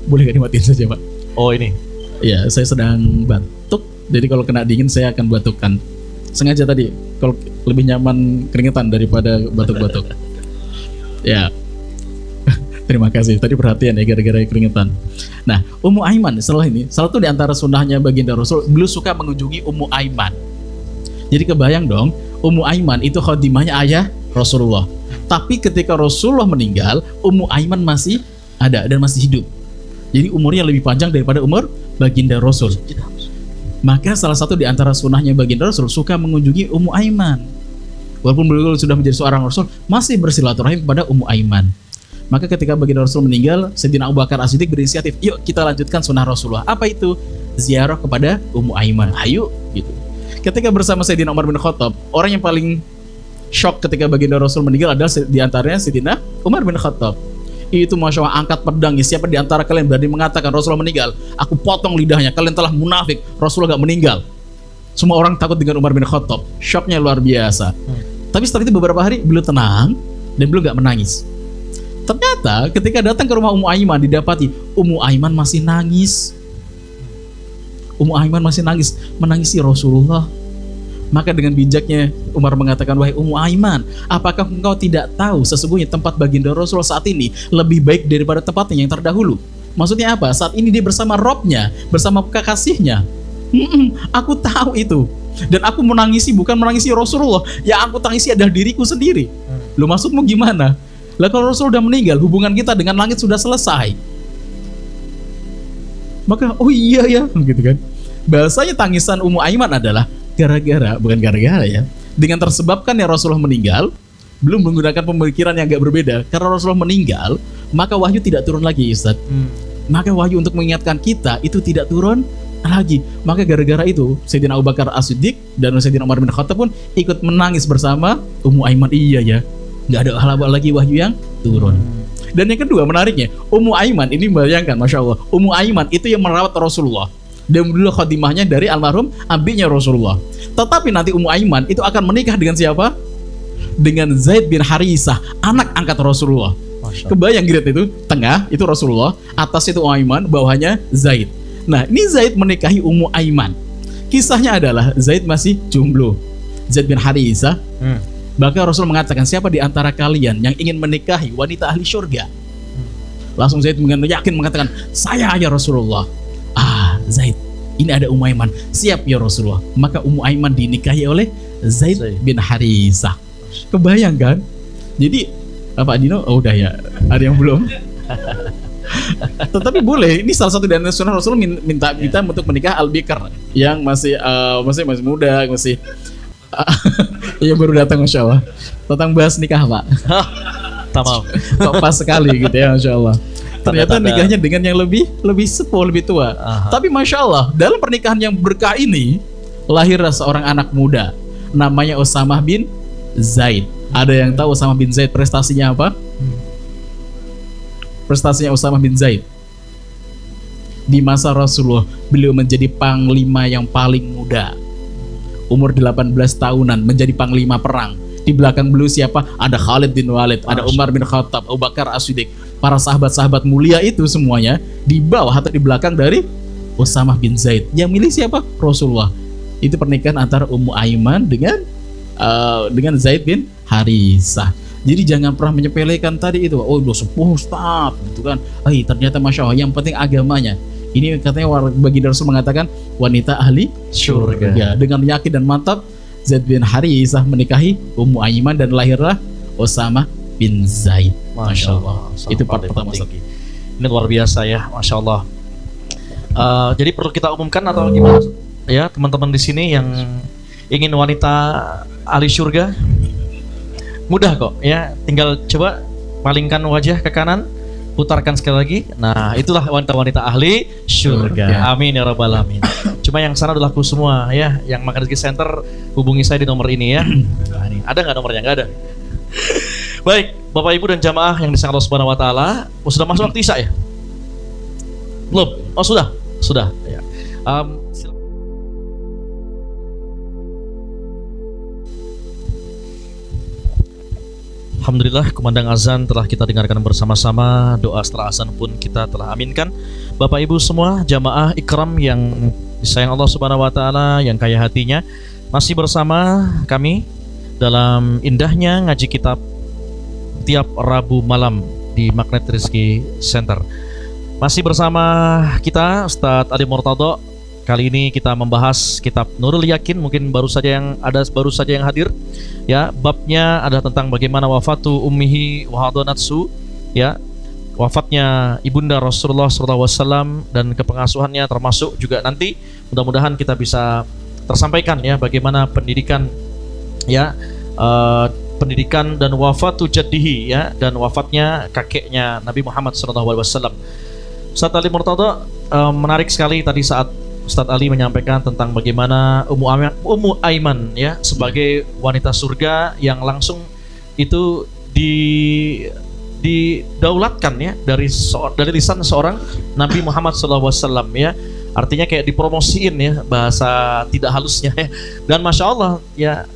boleh gak dimatiin saja Pak? Oh ini. Ya, saya sedang batuk. Jadi kalau kena dingin saya akan batukkan. Sengaja tadi, kalau lebih nyaman keringetan daripada batuk-batuk. Ya. Terima kasih. Tadi perhatian ya gara-gara keringetan. Nah, Ummu Aiman setelah ini, salah satu di antara sunnahnya baginda Rasul, beliau suka mengunjungi Ummu Aiman. Jadi kebayang dong, Ummu Aiman itu khadimahnya ayah Rasulullah. Tapi ketika Rasulullah meninggal, Ummu Aiman masih ada dan masih hidup. Jadi umurnya lebih panjang daripada umur baginda Rasul. Maka salah satu di antara sunnahnya baginda Rasul suka mengunjungi Ummu Aiman. Walaupun beliau sudah menjadi seorang Rasul, masih bersilaturahim kepada Ummu Aiman. Maka ketika baginda Rasul meninggal, Sayyidina Abu Bakar As-Siddiq berinisiatif, yuk kita lanjutkan sunnah Rasulullah. Apa itu? Ziarah kepada Ummu Aiman. Ayo gitu. Ketika bersama Sayyidina Umar bin Khattab, orang yang paling shock ketika baginda Rasul meninggal adalah di antaranya Sayyidina Umar bin Khattab. Itu Masya Allah, angkat pedang, siapa di antara kalian berani mengatakan Rasulullah meninggal, aku potong lidahnya, kalian telah munafik, Rasulullah gak meninggal. Semua orang takut dengan Umar bin Khattab. Shocknya luar biasa. Tapi setelah itu beberapa hari beliau tenang dan beliau gak menangis. Ternyata ketika datang ke rumah Ummu Aiman, didapati Ummu Aiman masih nangis. Ummu Aiman masih nangis, menangisi Rasulullah. Maka dengan bijaknya Umar mengatakan, wahai Ummu Aiman, apakah engkau tidak tahu sesungguhnya tempat baginda Rasulullah saat ini lebih baik daripada tempatnya yang terdahulu? Maksudnya apa? Saat ini dia bersama Robnya, bersama kekasihnya. Aku tahu itu. Dan aku menangisi bukan menangisi Rasulullah, yang aku tangisi adalah diriku sendiri. Lu maksudmu gimana? Lah kalau Rasul udah meninggal, hubungan kita dengan langit sudah selesai. Maka oh iya ya, gitu kan. Bahasanya tangisan Ummu Aiman adalah bukan gara-gara ya, dengan tersebabkan ya Rasulullah meninggal, belum menggunakan pemikiran yang agak berbeda. Karena Rasulullah meninggal, maka wahyu tidak turun lagi, Ustaz. Maka wahyu untuk mengingatkan kita itu tidak turun lagi. Maka gara-gara itu Sayyidina Abu Bakar As-Siddiq dan Sayyidina Umar bin Khattab pun ikut menangis bersama Ummu Aiman. Iya ya, nggak ada hal lagi wahyu yang turun. Dan yang kedua menariknya, Ummu Aiman ini bayangkan, Masya Allah, Ummu Aiman itu yang merawat Rasulullah dan dulu khadimahnya dari almarhum abinya Rasulullah. Tetapi nanti Ummu Aiman itu akan menikah dengan siapa? Dengan Zaid bin Harisah, anak angkat Rasulullah. Kebayang gitu itu, tengah itu Rasulullah, atas itu Ummu Aiman, bawahnya Zaid. Nah ini Zaid menikahi Ummu Aiman. Kisahnya adalah Zaid masih jomblo, Zaid bin Harisah. Bahkan Rasul mengatakan, siapa di antara kalian yang ingin menikahi wanita ahli surga? Langsung Zaid yakin mengatakan, saya ya Rasulullah. Zaid, ini ada Ummu Aiman, siap ya Rasulullah. Maka Ummu Aiman dinikahi oleh Zaid bin Harisah. Kebayang kan? Jadi Pak Dino, oh udah ya, ada yang belum. Tetapi boleh, ini salah satu dari sunnah Rasul minta kita untuk menikah al-bikr yang masih muda, masih Iya baru datang Masya Allah. Tentang bahas nikah Pak. Tak mau. Kok pas sekali gitu ya Masya Allah. Ternyata Tanda-tanda. nikahnya dengan yang lebih sepuh, lebih tua. Aha. Tapi Masya Allah, dalam pernikahan yang berkah ini lahirlah seorang anak muda namanya Usamah bin Zaid. Ada yang tahu Usamah bin Zaid prestasinya apa? Prestasinya Usamah bin Zaid di masa Rasulullah, beliau menjadi panglima yang paling muda. Umur 18 tahunan menjadi panglima perang. Di belakang beliau siapa? Ada Khalid bin Walid, ada Umar bin Khattab, Abu Bakar As-Siddiq. Para sahabat-sahabat mulia itu semuanya di bawah atau di belakang dari Usamah bin Zaid. Yang milih siapa? Rasulullah. Itu pernikahan antara Ummu Aiman dengan Zaid bin Harisah. Jadi jangan pernah menyepelekan tadi itu. Oh, udah sepuh Ustaz, gitu kan. Ternyata Masya Allah, yang penting agamanya. Ini katanya baginda Rasul mengatakan wanita ahli surga. Dengan yakin dan mantap Zaid bin Harisah menikahi Ummu Aiman dan lahirlah Usamah bin Zaid. Masya Allah. Itu part pertama. Ini luar biasa ya, Masya Allah. Jadi perlu kita umumkan atau gimana? Ya, teman-teman di sini yang ingin wanita ahli surga, mudah kok ya. Tinggal coba palingkan wajah ke kanan, putarkan sekali lagi. Nah, itulah wanita-wanita ahli surga. Amin ya rabbal alamin. Cuma yang sana udah laku semua ya. Yang Makan Rezeki Center hubungi saya di nomor ini ya. Nah, ini. Ada nggak nomornya? Nggak ada. Baik, Bapak Ibu dan jamaah yang disayang Allah Subhanahu wa taala, sudah masuk waktu Isya ya? Belum? Oh, sudah. Sudah ya. Alhamdulillah, kumandang azan telah kita dengarkan bersama-sama. Doa setelah azan pun kita telah aminkan. Bapak Ibu semua, jamaah ikram yang disayang Allah Subhanahu wa taala, yang kaya hatinya, masih bersama kami dalam indahnya ngaji kitab tiap Rabu malam di Magnet Rizki Center. Masih bersama kita Ustadz Ali Murtado. Kali ini kita membahas kitab Nurul Yakin, mungkin baru saja yang hadir. Ya, babnya adalah tentang bagaimana wafatu ummihi wa hadanatsu, ya. Wafatnya ibunda Rasulullah SAW dan kepengasuhannya, termasuk juga nanti mudah-mudahan kita bisa tersampaikan ya bagaimana pendidikan ya, pendidikan dan wafatu jaddihi ya, dan wafatnya kakeknya Nabi Muhammad SAW. Ustadz Ali Murtado, menarik sekali tadi saat Ustadz Ali menyampaikan tentang bagaimana Ummu Aiman ya sebagai wanita surga yang langsung itu didaulatkan ya dari lisan seorang Nabi Muhammad SAW ya. Artinya kayak dipromosiin ya, bahasa tidak halusnya ya. Dan Masya Allah ya,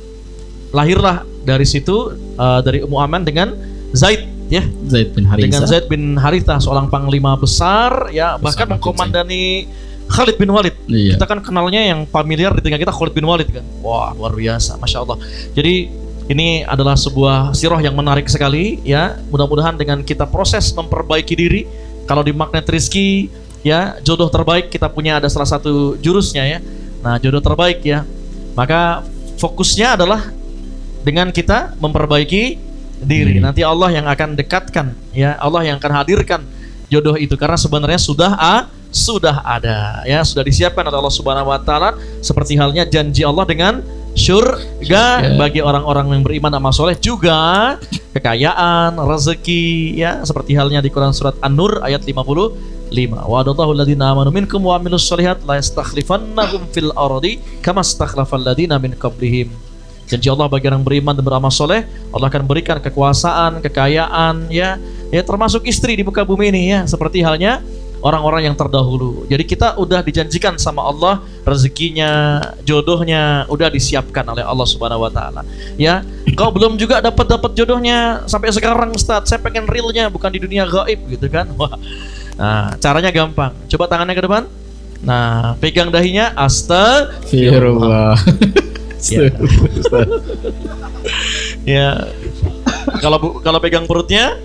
lahirlah dari situ dari Ummu Aiman dengan Zaid ya, Zaid bin Harisah. Dengan Zaid bin Harisah, seorang panglima besar ya, bahkan mengkomandani Khalid bin Walid. Iya. Kita kan kenalnya yang familiar di tengah kita Khalid bin Walid kan. Wah, luar biasa, Masya Allah. Jadi ini adalah sebuah sirah yang menarik sekali ya. Mudah-mudahan dengan kita proses memperbaiki diri, kalau di Magnet Rizki ya, jodoh terbaik kita punya ada salah satu jurusnya ya. Nah, jodoh terbaik ya, maka fokusnya adalah dengan kita memperbaiki diri. Nanti Allah yang akan dekatkan ya, Allah yang akan hadirkan jodoh itu, karena sebenarnya sudah ada ya, sudah disiapkan oleh Allah Subhanahu wa taala, seperti halnya janji Allah dengan surga bagi orang-orang yang beriman amal soleh, juga kekayaan, rezeki ya, seperti halnya di Quran surat An-Nur ayat 55. Wa'adallahu alladziina aamanu minkum wa 'amilus shalihaati la yastakhlifannahum fil ardi kama stakhlafal ladziina min qablihim. Janji Allah bagi orang beriman dan beramal soleh, Allah akan berikan kekuasaan, kekayaan ya, termasuk istri di muka bumi ini ya, seperti halnya orang-orang yang terdahulu. Jadi kita udah dijanjikan sama Allah rezekinya, jodohnya udah disiapkan oleh Allah Subhanahu wa taala. Ya, kau belum juga dapat jodohnya sampai sekarang, Ustaz. Saya pengen realnya, bukan di dunia gaib gitu kan. Wah. Nah, caranya gampang. Coba tangannya ke depan. Nah, pegang dahinya, astagfirullah. Ya. Ya. Kalau pegang perutnya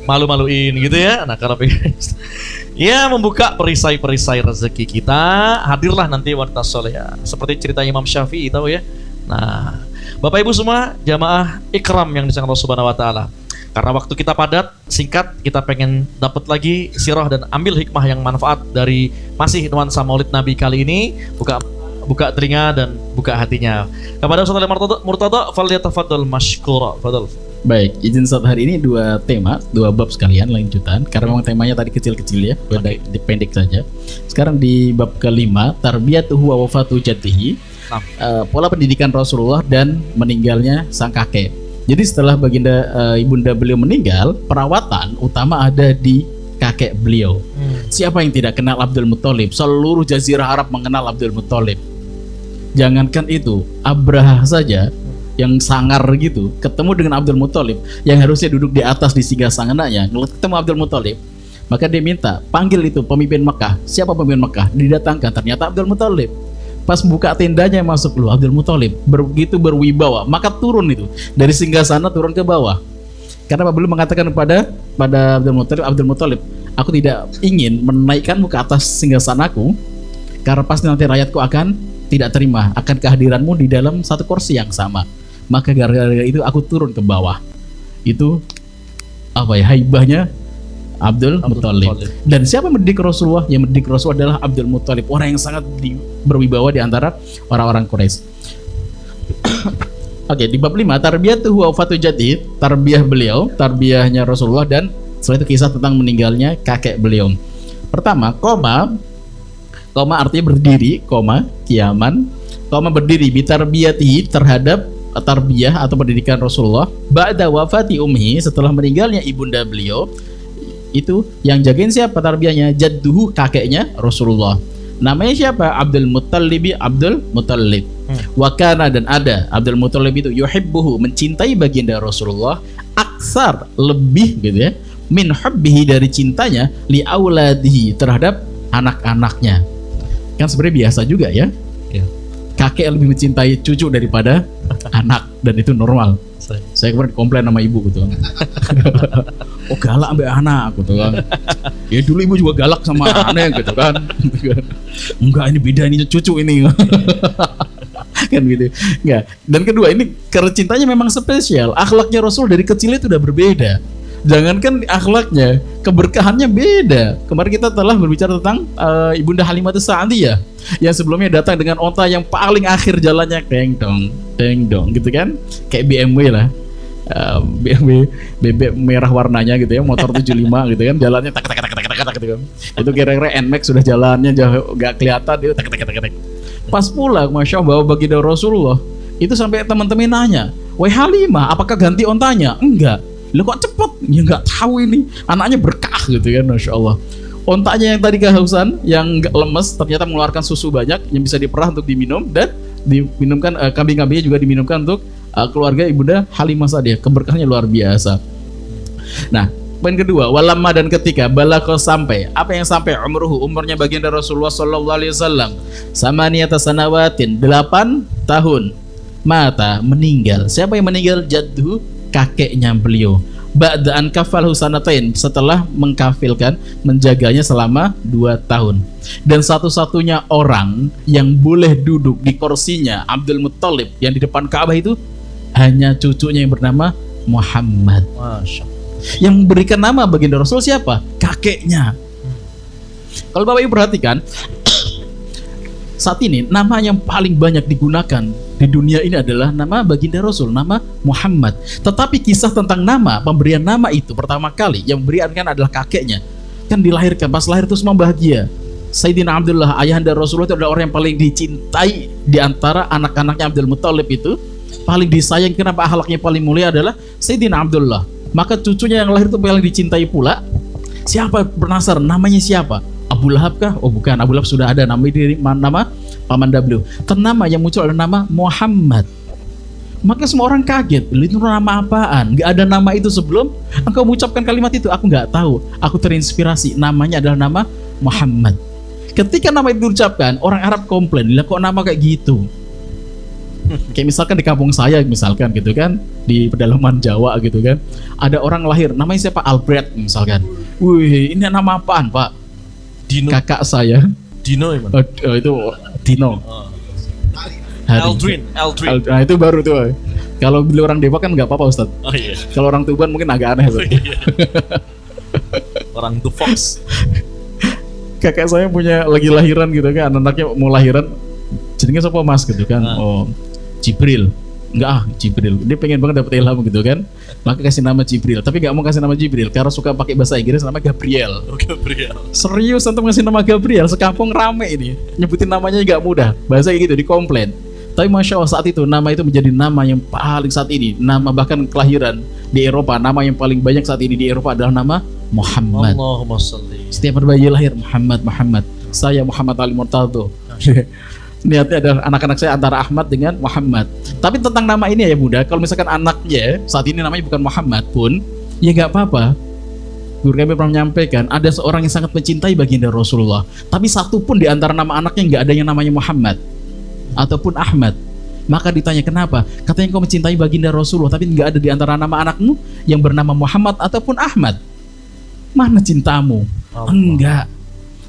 malu-maluin gitu ya. Nah, kalau pegang ya, membuka perisai-perisai rezeki kita, hadirlah nanti wanita soleh ya. Seperti cerita Imam Syafi'i, tahu ya. Nah, Bapak Ibu semua, jamaah ikram yang disayang Allah Subhanahu wa taala. Karena waktu kita padat, singkat, kita pengen dapat lagi sirah dan ambil hikmah yang manfaat dari masih nuansa Maulid Nabi kali ini. buka telinga dan buka hatinya. Kepada Ustaz Ali Murtada, falyatafaddal mashkura. Fadal. Baik, izin saat hari ini dua bab sekalian lanjutan. Karena memang temanya tadi kecil-kecil ya, pendek saja. Sekarang di bab kelima, tarbiyatuhu wa wafatu jaddihi. Pola pendidikan Rasulullah dan meninggalnya sang kakek. Jadi setelah baginda ibunda beliau meninggal, perawatan utama ada di kakek beliau. Siapa yang tidak kenal Abdul Muthalib? Seluruh jazirah Arab mengenal Abdul Muthalib. Jangankan itu, Abraha saja yang sangar gitu ketemu dengan Abdul Muthalib yang harusnya duduk di atas di singgasananya, ketemu Abdul Muthalib, maka dia minta panggil itu pemimpin Mekah. Siapa pemimpin Mekah? Didatangkan, ternyata Abdul Muthalib. Pas buka tendanya masuk lu Abdul Muthalib, begitu berwibawa, maka turun itu dari singgasana turun ke bawah. Karena beliau mengatakan pada Abdul Muthalib, aku tidak ingin menaikkanmu ke atas singgasanaku karena pasti nanti rakyatku akan tidak terima akan kehadiranmu di dalam satu kursi yang sama. Maka gara-gara itu aku turun ke bawah. Itu apa ya, haibahnya Abdul Muthalib. Dan siapa yang mendidik Rasulullah? Yang mendidik Rasulullah adalah Abdul Muthalib, orang yang sangat berwibawa di antara orang-orang Quraisy. Oke, di bab 5 tarbiyatuhu wa wafatu jaddi, tarbiyah beliau, tarbiyahnya Rasulullah, dan setelah itu kisah tentang meninggalnya kakek beliau. Pertama, koma artinya berdiri, kiaman, berdiri bitarbiyatihi, terhadap tarbiyah atau pendidikan Rasulullah, ba'da wafati umhi, setelah meninggalnya ibunda beliau. Itu yang jagain siapa tarbiyahnya? Jadduhu, kakeknya Rasulullah. Namanya siapa? Abdul Muthalib. Wakana, dan ada Abdul Muthalib itu yuhibbuhu, mencintai baginda Rasulullah, aksar, lebih gitu ya, min hubbihi, dari cintanya, li auladihi, terhadap anak-anaknya. Kan sebenarnya biasa juga ya, kakek lebih mencintai cucu daripada anak, dan itu normal. Saya kemarin komplain sama ibu gitu kan. Oh, galak sampai anak gitu kan. Ya dulu ibu juga galak sama anaknya gitu kan. Enggak, ini beda, ini cucu ini. Kan gitu. Enggak. Dan kedua, ini karena cintanya memang spesial. Akhlaknya Rasul dari kecil itu udah berbeda. Jangankan akhlaknya, keberkahannya beda. Kemarin kita telah berbicara tentang Ibunda Halimah Sa'diyah yang sebelumnya datang dengan onta yang paling akhir jalannya deng dong gitu kan, kayak BMW lah, BMW bebek merah warnanya gitu ya, motor 75 gitu kan, jalannya tak gitu kan. Itu kira-kira NMAX sudah jalannya jauh gak kelihatan, dia tak. Pas pulang, masya Allah, bawa baginda Rasulullah itu sampai teman-teman nanya, wahai Halimah, apakah ganti ontanya? Enggak. Lu kok cepet? Ya nggak tahu, ini anaknya berkah gitu kan, masya Allah. Ontanya yang tadi kehausan, yang lemes, ternyata mengeluarkan susu banyak yang bisa diperah untuk diminum, dan diminumkan kambing-kambingnya juga diminumkan untuk keluarga ibunda Halimah Sa'diyah. Keberkahannya luar biasa. Nah, poin kedua, walamma, dan ketika balagha, sampai apa yang sampai, umurnya baginda Rasulullah sallallahu alaihi wasallam, samaniyata sanawatin, 8 tahun, mata, meninggal. Siapa yang meninggal? Jaddu, kakeknya beliau. Ba'da'an kafalhu sanatain, setelah mengkafilkan, menjaganya selama 2 tahun. Dan satu-satunya orang yang boleh duduk di kursinya Abdul Muthalib yang di depan Ka'bah itu hanya cucunya yang bernama Muhammad. Masya Allah. Yang memberikan nama baginda Rasul siapa? Kakeknya. Kalau Bapak Ibu perhatikan, saat ini nama yang paling banyak digunakan di dunia ini adalah nama baginda Rasul, nama Muhammad. Tetapi kisah tentang nama, pemberian nama itu pertama kali yang memberikan adalah kakeknya. Kan dilahirkan, pas lahir itu semua bahagia. Sayyidina Abdullah, ayahanda Rasulullah, itu adalah orang yang paling dicintai di antara anak-anaknya Abdul Muthalib itu. Paling disayang, kenapa akhlaknya paling mulia adalah Sayyidina Abdullah. Maka cucunya yang lahir itu paling dicintai pula. Siapa, penasaran, namanya siapa? Abu Lahab kah? Oh bukan, Abu Lahab sudah ada nama paman beliau. Ternama yang muncul adalah nama Muhammad. Maka semua orang kaget, itu nama apaan? Gak ada nama itu sebelum engkau mengucapkan kalimat itu. Aku gak tahu, aku terinspirasi, namanya adalah nama Muhammad. Ketika nama itu diucapkan, orang Arab komplain, lah kok nama kayak gitu. Kayak misalkan di kampung saya misalkan gitu kan, di pedalaman Jawa gitu kan, ada orang lahir, namanya siapa? Albert misalkan. Wih, ini nama apaan Pak? Dino. Kakak saya Dino itu Dino. Aldrin. Nah itu baru tuh. Kalau beli orang Depok kan nggak apa-apa Ustaz. Oh iya. Kalau orang Tuban mungkin agak aneh. Oh, iya. Orang The Fox. Kakak saya punya lagi lahiran gitu kan, anaknya mau lahiran, jenenge sapa Mas gitu kan. Oh, Jibril. Enggak Jibril. Dia pengen banget dapat ilham gitu kan. Maka kasih nama Jibril. Tapi nggak mau kasih nama Jibril karena suka pakai bahasa Inggris, nama Gabriel. Gabriel. Serius untuk ngasih nama Gabriel, sekampung rame ini. Nyebutin namanya nggak mudah. Bahasa kayak gitu dikomplain. Tapi Masya Allah saat itu nama itu menjadi nama yang paling saat ini, nama bahkan kelahiran di Eropa, nama yang paling banyak saat ini di Eropa adalah nama Muhammad. Allahumma sholli. Setiap bayi lahir Muhammad. Saya Muhammad Ali Murtado. Niatnya adalah anak-anak saya antara Ahmad dengan Muhammad. Tapi tentang nama ini ya Bunda, kalau misalkan anaknya saat ini namanya bukan Muhammad pun, ya nggak apa-apa. Guru kami pernah menyampaikan ada seorang yang sangat mencintai baginda Rasulullah, tapi satu pun di antara nama anaknya nggak ada yang namanya Muhammad ataupun Ahmad. Maka ditanya kenapa? Katanya kau mencintai baginda Rasulullah tapi nggak ada di antara nama anakmu yang bernama Muhammad ataupun Ahmad. Mana cintamu? Enggak.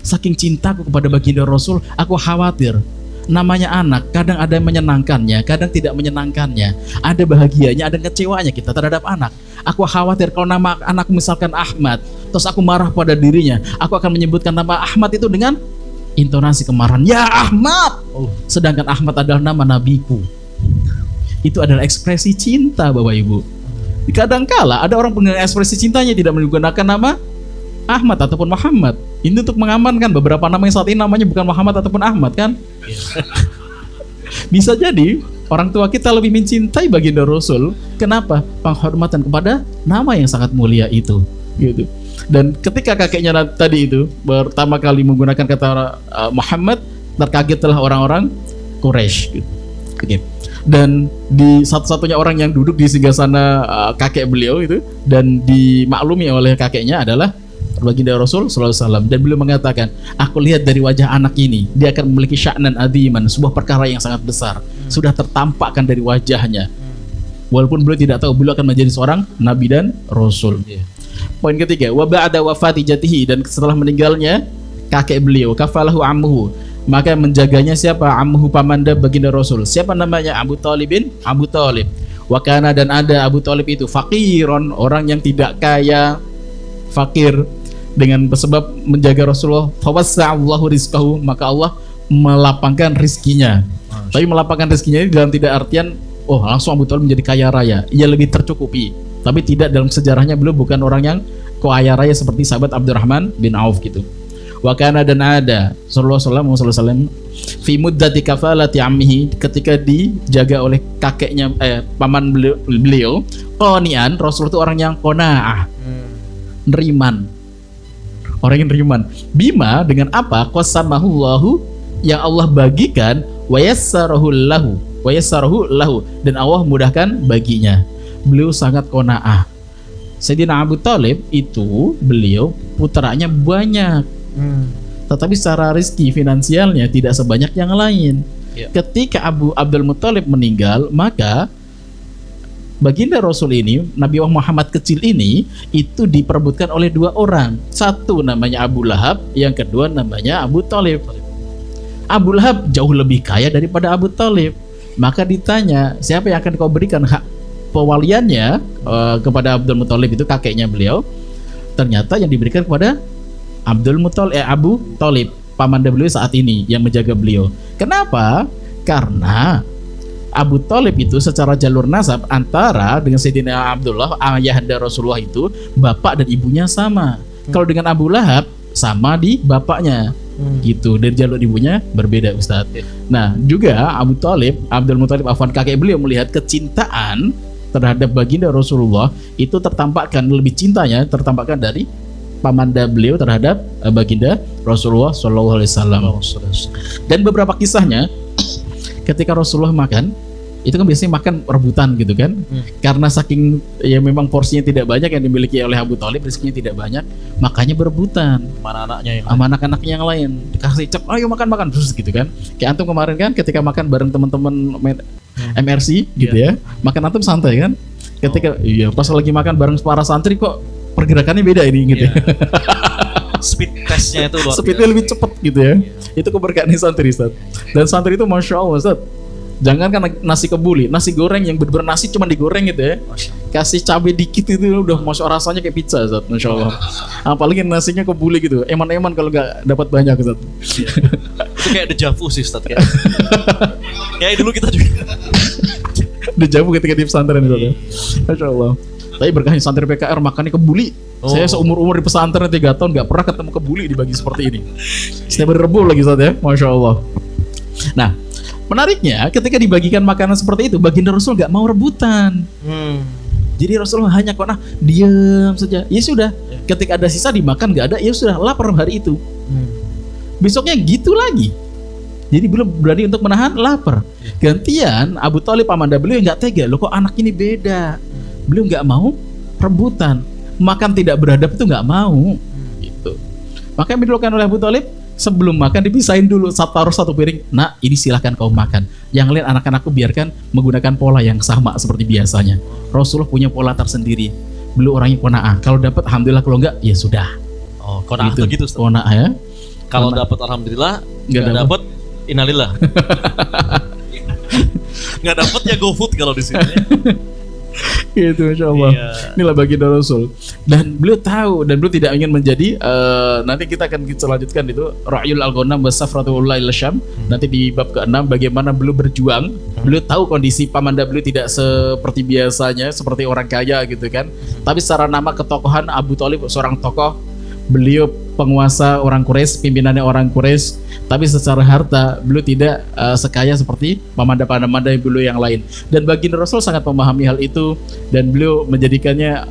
Saking cintaku kepada baginda Rasul, aku khawatir namanya anak kadang ada yang menyenangkannya, kadang tidak menyenangkannya, ada bahagianya, ada kecewanya kita terhadap anak. Aku khawatir kalau nama anakku misalkan Ahmad, terus aku marah pada dirinya, aku akan menyebutkan nama Ahmad itu dengan intonasi kemarahan, ya Ahmad. Sedangkan Ahmad adalah nama nabiku. Itu adalah ekspresi cinta Bapak Ibu. Kadangkala ada orang dengan ekspresi cintanya tidak menggunakan nama Ahmad ataupun Muhammad. Ini untuk mengamankan beberapa nama yang saat ini namanya bukan Muhammad ataupun Ahmad kan. Bisa jadi orang tua kita lebih mencintai baginda Rasul. Kenapa? Penghormatan kepada nama yang sangat mulia itu gitu. Dan ketika kakeknya tadi itu pertama kali menggunakan kata Muhammad, terkagetlah orang-orang Quraisy gitu. Oke. Dan di satu-satunya orang yang duduk di singgasana kakek beliau itu dan dimaklumi oleh kakeknya adalah baginda Rasul sallallahu alaihi wasallam, dan beliau mengatakan, aku lihat dari wajah anak ini dia akan memiliki sya'nan adziman, sebuah perkara yang sangat besar sudah tertampakkan dari wajahnya. Walaupun beliau tidak tahu beliau akan menjadi seorang nabi dan rasul. Poin ketiga, wa ba'da wafati jatihi, dan setelah meninggalnya kakek beliau, kafalahu ammuhu, maka menjaganya siapa? Ammuhu, pamanda baginda Rasul. Siapa namanya? Abu Thalibin, Abu Thalib. Wa kana, dan ada Abu Thalib itu faqiron, orang yang tidak kaya, fakir. Dengan sebab menjaga Rasulullah, fawassa'allahu rizqahu, maka Allah melapangkan rizkinya. Tapi melapangkan rizkinya ini dalam tidak artian oh langsung Abu Thalib menjadi kaya raya. Ia lebih tercukupi. Tapi tidak, dalam sejarahnya beliau bukan orang yang kaya raya seperti sahabat Abdurrahman bin Auf gitu. Wa kana, dan ada sallallahu alaihi wasallam fi muddati kafalati ammihi, ketika dijaga oleh kakeknya paman beliau qani'an. Rasul itu orang yang qanaah, neriman, orang yang neriman. Bima, dengan apa? Qasamahullahu, yang Allah bagikan, wa yassarahu lahu, dan Allah mudahkan baginya. Beliau sangat qanaah. Sayyidina Abu Thalib itu beliau putranya banyak, tetapi secara rezeki finansialnya tidak sebanyak yang lain. Ketika Abdul Muthalib meninggal, maka baginda Rasul ini, Nabi Muhammad kecil ini, itu diperebutkan oleh dua orang. Satu namanya Abu Lahab, yang kedua namanya Abu Thalib. Abu Lahab jauh lebih kaya daripada Abu Thalib. Maka ditanya, siapa yang akan kau berikan hak pewaliannya kepada Abdul Muthalib, itu kakeknya beliau. Ternyata yang diberikan kepada Abu Thalib, pamanda beliau saat ini yang menjaga beliau. Kenapa? Karena Abu Thalib itu secara jalur nasab antara dengan Sayyidina Abdullah, ayahanda Rasulullah itu bapak dan ibunya sama. Kalau dengan Abu Lahab sama di bapaknya, gitu. Dari jalur ibunya berbeda, Ustaz. Nah, juga Abdul Muthalib afwan, kakek beliau melihat kecintaan terhadap baginda Rasulullah itu tertampakkan, lebih cintanya tertampakkan dari pamanda beliau terhadap baginda Rasulullah sallallahu alaihi wasallam. Dan beberapa kisahnya ketika Rasulullah makan, itu kan biasanya makan rebutan gitu kan. Karena saking ya memang porsinya tidak banyak yang dimiliki oleh Abu Thalib, rezekinya tidak banyak, makanya berebutan sama anak-anaknya yang lain. Dikasih cep, ayo makan terus gitu kan. Kayak antum kemarin kan ketika makan bareng teman-teman MRC gitu ya, makan antum santai kan. Ketika pas lagi makan bareng para santri kok pergerakannya beda ini gitu ya. Speed testnya itu luar biasa. Speednya lebih cepat gitu ya. Itu keberkahan santri, Ustaz. Dan santri itu Masya Allah, Ustaz, jangan kan nasi kebuli, nasi goreng yang bener-bener nasi cuma digoreng gitu ya, kasih cabai dikit itu udah Masya Allah, rasanya kayak pizza, Ustaz. Masya Allah. Apalagi nasinya kebuli gitu, eman-eman kalau nggak dapat banyak, Ustaz. Itu kayak dejavu sih Ustaz kayak. Kayak dulu kita juga. Dejavu ketika di pesantren itu kan. Masya Allah. Tapi berkahnya santri PKR makannya kebuli. Saya seumur-umur di pesantren 3 tahun gak pernah ketemu kebuli dibagi seperti ini. Setiap hari Rebu lagi Ustaz ya, Masya Allah. Nah, menariknya ketika dibagikan makanan seperti itu, baginda Rasul gak mau rebutan. Jadi Rasulullah hanya kok diam saja. Ya sudah, ketika ada sisa dimakan, gak ada, ya sudah lapar hari itu. Besoknya gitu lagi. Jadi belum berani untuk menahan lapar. Gantian Abu Thalib pamanda beliau nggak tega. Loh kok anak ini beda. Beliau nggak mau rebutan. Makan tidak beradab itu nggak mau. Gitu. Maka yang dilakukan oleh Abu Thalib, sebelum makan dipisahin dulu, taruh satu piring. Nah, ini silahkan kau makan. Yang lain anak-anakku biarkan menggunakan pola yang sama seperti biasanya. Rasulullah punya pola tersendiri. Beliau orangnya qanaah. Kalau dapat alhamdulillah, kalau enggak ya sudah. Oh, qanaah itu gitu. Qanaah ya. Kalau dapat alhamdulillah, nggak dapat innalillah. Nggak dapat ya GoFood kalau di sini. Gitu, Masya Allah. Iya. Inilah baginda Rasul. Dan beliau tahu, dan beliau tidak ingin menjadi nanti kita akan lanjutkan itu Ra'yul Al-Ghanam wa Safratul Syam. Nanti di bab ke-6 bagaimana beliau berjuang. Beliau tahu kondisi pamanda beliau tidak seperti biasanya, seperti orang kaya gitu kan. Tapi secara nama ketokohan Abu Thalib seorang tokoh, beliau penguasa orang Quraisy, pimpinannya orang Quraisy, tapi secara harta beliau tidak sekaya seperti pamanda-pamanda beliau yang lain. Dan baginda Rasul sangat memahami hal itu, dan beliau menjadikannya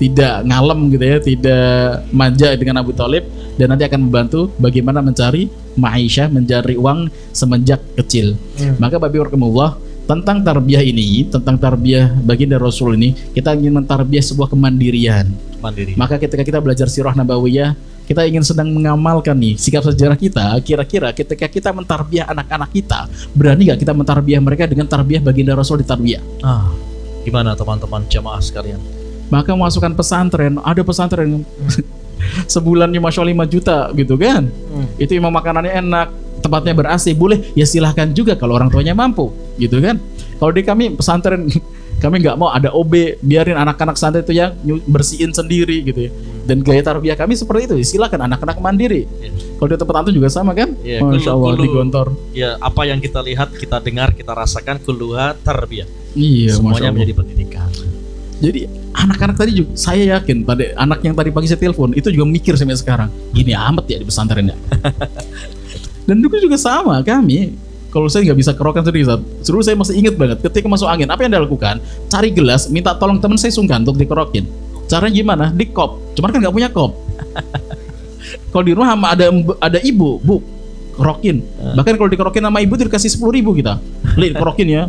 tidak ngalem gitu ya, tidak manja dengan Abu Thalib, dan nanti akan membantu bagaimana mencari ma'isyah, mencari uang semenjak kecil. Maka Babi warahmatullah, tentang tarbiyah ini, tentang tarbiyah baginda Rasul ini, kita ingin mentarbiyah sebuah kemandirian. Maka ketika kita belajar sirah nabawiyah, kita ingin sedang mengamalkan nih sikap sejarah kita. Kira-kira ketika kita mentarbiyah anak-anak kita, berani gak kita mentarbiyah mereka dengan tarbiyah baginda Rasul di tarbiyah? Gimana teman-teman jamaah sekalian? Maka masukkan pesantren, ada pesantren sebulannya Masya Allah 5 juta gitu kan. Itu memang makanannya enak, tempatnya ber-AC, boleh ya silahkan juga kalau orang tuanya mampu gitu kan. Kalau di kami pesantren, kami nggak mau ada OB, biarin anak-anak santri itu yang bersihin sendiri gitu ya. Dan gaya tarbiyah kami seperti itu, silakan anak-anak mandiri. Kalau di tempat antum juga sama kan? Masya Allah, di Gontor. Ya, apa yang kita lihat, kita dengar, kita rasakan, kulluha tarbiyah. Iya, semuanya menjadi pendidikan. Jadi anak-anak tadi juga, saya yakin pada anak yang tadi pagi saya telepon itu juga mikir sampai sekarang, gini amat ya di pesantren ya. Dan juga sama kami. Kalau saya nggak bisa kerokan sendiri, seluruh saya masih ingat banget ketika masuk angin, apa yang Anda lakukan? Cari gelas, minta tolong teman saya sungkan untuk dikerokin. Caranya gimana? Di kop. Cuman kan nggak punya kop. Kalau di rumah ada ibu, bu, kerokin. Bahkan kalau dikerokin sama ibu itu dikasih 10.000 kita. Li, kerokin ya.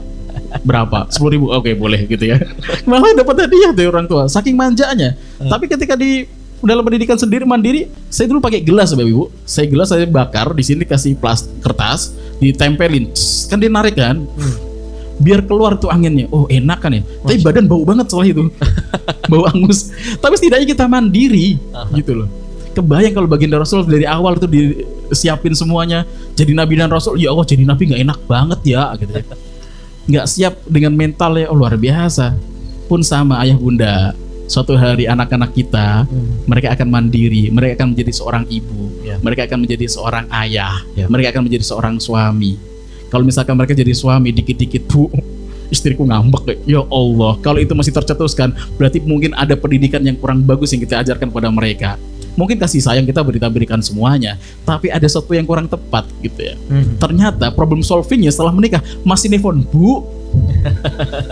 Berapa? 10.000. Oke, boleh gitu ya. Malah dapat hadiah dari orang tua. Saking manjanya. Tapi ketika dalam pendidikan sendiri mandiri, saya dulu pakai gelas Bapak Ibu. Saya bakar di sini kasih kertas, ditempelin, kan dia narik kan, biar keluar tuh anginnya. Oh enak kan ya. Tapi badan bau banget setelah itu, bau angus. Tapi setidaknya kita mandiri, gitu loh. Kebayang kalau baginda Rasul dari awal itu disiapin semuanya. Jadi Nabi dan Rasul, ya Allah jadi Nabi nggak enak banget ya, gitu ya. Nggak siap dengan mentalnya, luar biasa. Pun sama ayah bunda. Suatu hari anak-anak kita, mereka akan mandiri, mereka akan menjadi seorang ibu, mereka akan menjadi seorang ayah, mereka akan menjadi seorang suami. Kalau misalkan mereka jadi suami, dikit-dikit bu, istriku ngambek, ya Allah. Kalau itu masih tercetuskan, berarti mungkin ada pendidikan yang kurang bagus yang kita ajarkan pada mereka. Mungkin kasih sayang kita berikan semuanya, tapi ada sesuatu yang kurang tepat gitu ya. Ternyata problem solvingnya setelah menikah masih nelfon bu.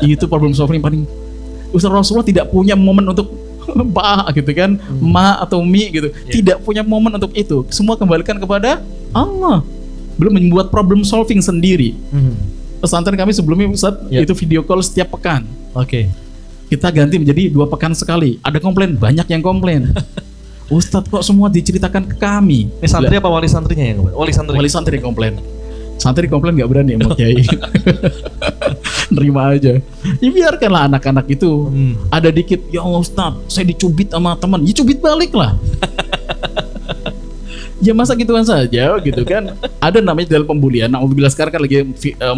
Itu problem solving paling. Ustaz Rasulullah tidak punya momen untuk Pak gitu kan, ma atau mi gitu, tidak punya momen untuk itu. Semua kembalikan kepada Allah. Belum membuat problem solving sendiri. Pesantren kami sebelumnya Ustaz itu video call setiap pekan. Kita ganti menjadi 2 pekan sekali. Ada komplain, banyak yang komplain. Ustadz kok semua diceritakan ke kami. Ini santri apa wali santrinya yang komplain? Wali santri komplain. Santri komplain nggak berani ya mau kiai. Nerima aja. Ya biarkanlah anak-anak itu ada dikit, ya Allah Ustadz, saya dicubit sama teman. Ya cubit balik lah. Ya masa gituan saja gitu kan. Ada namanya dalam pembulian. Alhamdulillah sekarang kan lagi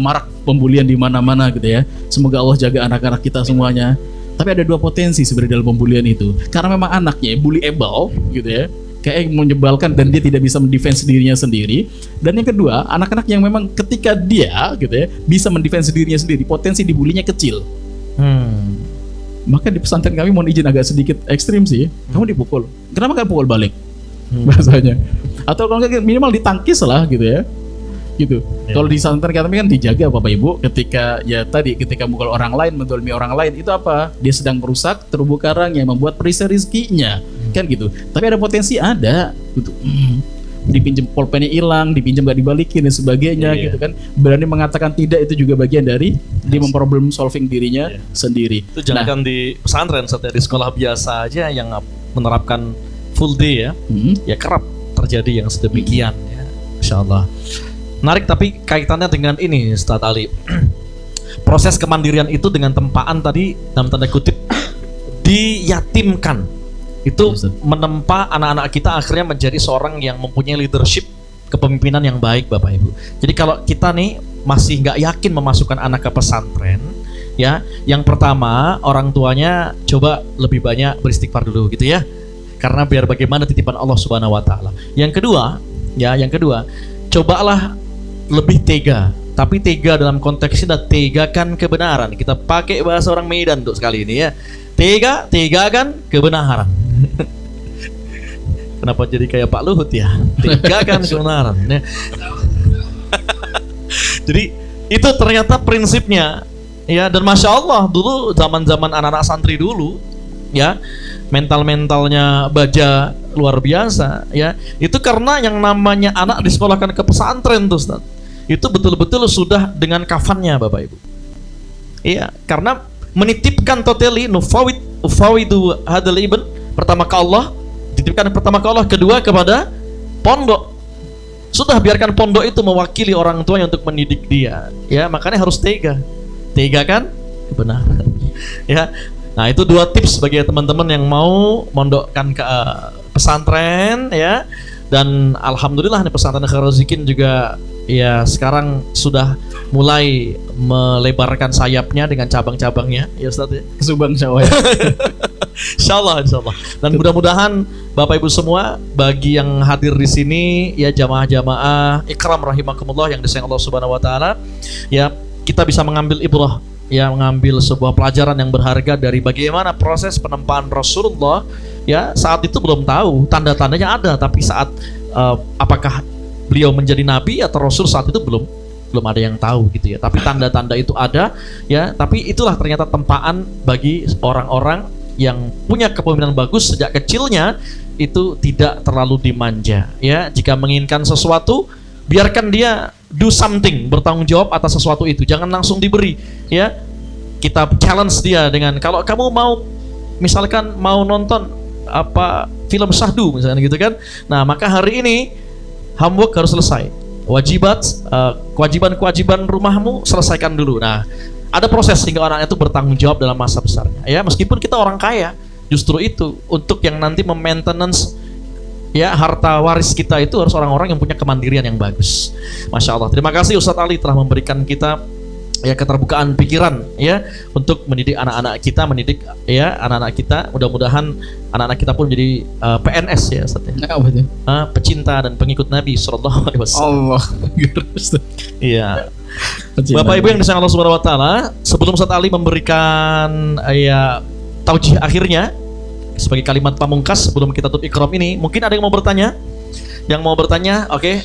marak pembulian di mana-mana gitu ya. Semoga Allah jaga anak-anak kita semuanya. Tapi ada 2 potensi sebenarnya dalam pembulian itu. Karena memang anaknya bullyable gitu ya. kayak menyebalkan dan dia tidak bisa mendefense dirinya sendiri. Dan yang kedua, anak-anak yang memang ketika dia gitu ya bisa mendefense dirinya sendiri, potensi dibulinya kecil. Maka di pesantren kami mohon izin agak sedikit ekstrim sih. Kamu dipukul, kenapa nggak pukul balik? Bahasanya. Atau kalau nggak minimal ditangkis lah gitu ya. Gitu. Kalau di pesantren kami kan dijaga Bapak Ibu ketika ketika mukul orang lain, mendolimi orang lain itu apa? Dia sedang merusak terumbu karang yang membuat perisai rizkinya. Kan gitu. Tapi ada potensi ada gitu. Dipinjam pulpennya hilang, dipinjam gak dibalikin dan sebagainya gitu kan. Berani mengatakan tidak itu juga bagian dari dia memproblem solving dirinya sendiri. Itu jangan di pesantren, di sekolah biasa aja yang menerapkan full day ya. Ya kerap terjadi yang sedemikian ya. Insyaallah. Menarik, tapi kaitannya dengan ini Ustaz Ali. Proses kemandirian itu dengan tempaan tadi dalam tanda kutip diyatimkan. Itu menempa anak-anak kita akhirnya menjadi seorang yang mempunyai leadership kepemimpinan yang baik Bapak Ibu. Jadi kalau kita nih masih nggak yakin memasukkan anak ke pesantren ya, yang pertama orang tuanya coba lebih banyak beristighfar dulu gitu ya. Karena biar bagaimana titipan Allah Subhanahu wa taala. Yang kedua, cobalah lebih tega. Tapi tega dalam konteks ini tegakan kebenaran. Kita pakai bahasa orang Medan untuk sekali ini ya. Tegakan kebenaran. Kenapa jadi kayak Pak Luhut ya? Tegakan kebenaran. Ya. Jadi itu ternyata prinsipnya ya, dan masya Allah dulu zaman-zaman anak-anak santri dulu ya, mentalnya baja luar biasa ya. Itu karena yang namanya anak disekolahkan ke pesantren tuh Ustaz. Itu betul-betul sudah dengan kafannya Bapak Ibu. Iya, karena menitipkan totally nufawidu hadal ibn, pertama ke Allah, dititipkan pertama ke Allah, kedua kepada pondok. Sudah biarkan pondok itu mewakili orang tuanya untuk mendidik dia. Ya, makanya harus tega kan? Benar. Ya. Nah, itu 2 tips bagi teman-teman yang mau mondokkan ke pesantren ya. Dan alhamdulillah nih pesantren Khairul Zikin juga ya sekarang sudah mulai melebarkan sayapnya dengan cabang-cabangnya ya Ustaz ya. Subang Jawa ya. Insyaallah. Dan mudah-mudahan Bapak Ibu semua bagi yang hadir di sini ya, jamaah-jamaah ikram rahimakumullah yang disayang Allah Subhanahu wa taala ya, kita bisa mengambil ibrah ya, mengambil sebuah pelajaran yang berharga dari bagaimana proses penempaan Rasulullah ya. Saat itu belum tahu, tanda-tandanya ada, tapi saat apakah beliau menjadi nabi atau rasul saat itu belum ada yang tahu gitu ya. Tapi tanda-tanda itu ada ya. Tapi itulah ternyata tempaan bagi orang-orang yang punya kepemimpinan bagus sejak kecilnya, itu tidak terlalu dimanja ya. Jika menginginkan sesuatu, biarkan dia do something, bertanggung jawab atas sesuatu itu, jangan langsung diberi ya. Kita challenge dia dengan, kalau kamu mau misalkan mau nonton film syahdu misalnya gitu kan, nah maka hari ini homework harus selesai, kewajiban rumahmu selesaikan dulu. Nah, ada proses sehingga orang itu bertanggung jawab dalam masa besarnya ya. Meskipun kita orang kaya, justru itu untuk yang nanti memaintenance ya harta waris kita itu harus orang-orang yang punya kemandirian yang bagus. Masya Allah. Terima kasih Ustadz Ali telah memberikan kita ya keterbukaan pikiran ya untuk mendidik anak-anak kita, anak-anak kita. Mudah-mudahan anak-anak kita pun menjadi PNS ya Ustaz ya. Pecinta dan pengikut Nabi sallallahu alaihi wasallam. Allah. Iya. Bapak Ibu yang disayang Allah Subhanahu wa taala, sebelum Ustaz Ali memberikan ya taujih akhirnya sebagai kalimat pamungkas sebelum kita tutup ikram ini, mungkin ada yang mau bertanya? Yang mau bertanya, oke.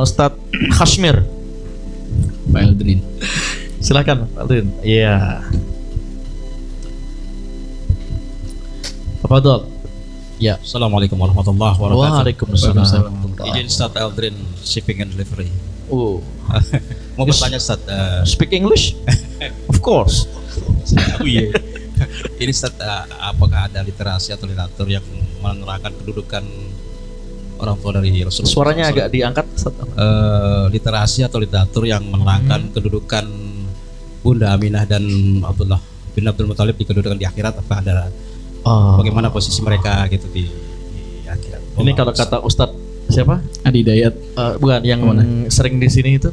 Ustaz Kashmir, Pak Eldrin. Silakan Pak Eldrin. Iya. Pak Abdul. Ya, Assalamualaikum warahmatullahi wabarakatuh. Waalaikumsalam. Izin Ustaz Eldrin Shipping and Delivery. Mau Yes. bertanya Ustaz, Speak English? Of course. iya. Ini Ustaz, apakah ada literasi atau literatur yang menerangkan kedudukan orang tua dari Rasulullah? Suaranya agak diangkat Ustaz. Literasi atau literatur yang menerangkan kedudukan Bunda Aminah dan Abdullah bin Abdul Muthalib di kedudukan di akhirat, apa ada bagaimana posisi mereka gitu di akhirat? Ini kalau kata Ustaz siapa? Adi Dayat. Bukan yang sering di sini itu.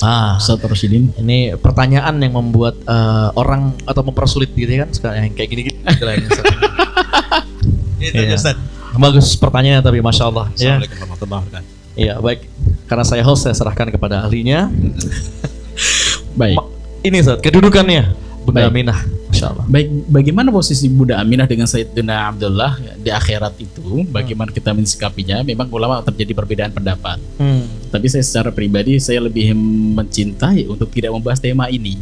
Ustaz Rosidin. Ini pertanyaan yang membuat orang atau mempersulit diri kan sekarang yang kayak gini-gini. Itu Iya. Ustaz. Bagus pertanyaannya tapi Masya Allah. Ya. Assalamualaikum warahmatullahi wabarakatuh. Iya baik. Karena saya host saya serahkan kepada ahlinya. Baik. Ini Ustaz, kedudukannya Bunda Baik. Aminah. Masya Allah. Baik, bagaimana posisi Bunda Aminah dengan Sayyidina Abdullah di akhirat itu? Bagaimana kita mensikapinya? Memang ulama terjadi perbedaan pendapat. Tapi saya secara pribadi saya lebih mencintai untuk tidak membahas tema ini.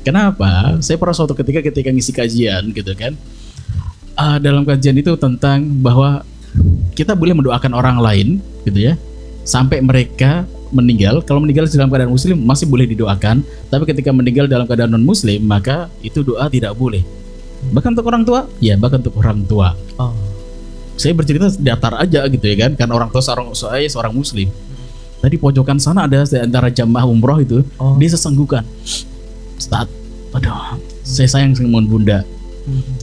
Kenapa? Saya pernah suatu ketika ngisi kajian gitu kan. Dalam kajian itu tentang bahwa kita boleh mendoakan orang lain gitu ya, sampai mereka meninggal. Kalau meninggal dalam keadaan muslim masih boleh didoakan, tapi ketika meninggal dalam keadaan non muslim maka itu doa tidak boleh. Bahkan untuk orang tua, ya bahkan untuk orang tua. Oh. Saya bercerita datar aja gitu ya kan orang tua saya seorang muslim. Tadi pojokan sana ada di antara jamaah umroh itu, dia sesenggukan. Ustaz, aduh, saya sayang sama bunda.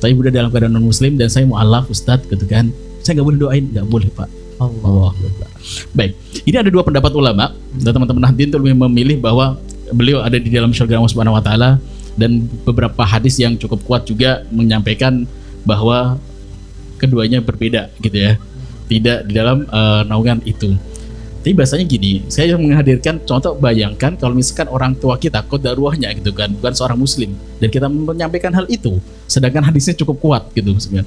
Tapi bunda dalam keadaan non muslim dan saya mu'alaf Ustaz gitu kan. Saya nggak boleh doain, nggak boleh Pak. Allah. Baik, ini ada dua pendapat ulama dan teman-teman Nahdien itu lebih memilih bahwa beliau ada di dalam syurga Allah Subhanahu Wa Taala, dan beberapa hadis yang cukup kuat juga menyampaikan bahwa keduanya berbeda gitu ya, tidak di dalam naungan itu. Tapi bahasanya gini, saya menghadirkan contoh, bayangkan kalau misalkan orang tua kita qadaruhnya gitu kan, bukan seorang muslim, dan kita menyampaikan hal itu, sedangkan hadisnya cukup kuat gitu sebenarnya.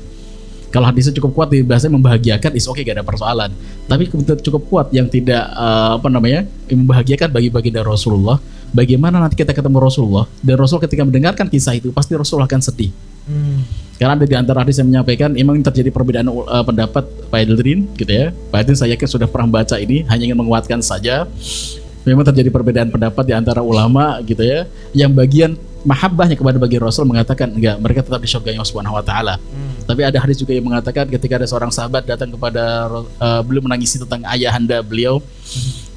Kalau hadisnya cukup kuat, bahasanya membahagiakan, is oke, gak ada persoalan. Tapi kebetulan cukup kuat yang tidak membahagiakan bagi baginda Rasulullah. Bagaimana nanti kita ketemu Rasulullah, dan Rasul ketika mendengarkan kisah itu pasti Rasul akan sedih. Karena ada di antara hadis yang menyampaikan memang terjadi perbedaan pendapat Pak Edrin gitu ya. Pak Edrin saya yakin sudah pernah baca ini, hanya ingin menguatkan saja. Memang terjadi perbedaan pendapat di antara ulama gitu ya. Yang bagian mahabbahnya kepada bagi Rasul mengatakan enggak, mereka tetap di syurga Allah Subhanahu Wa Taala. Tapi ada hadis juga yang mengatakan ketika ada seorang sahabat datang kepada beliau menangisi tentang ayahanda beliau,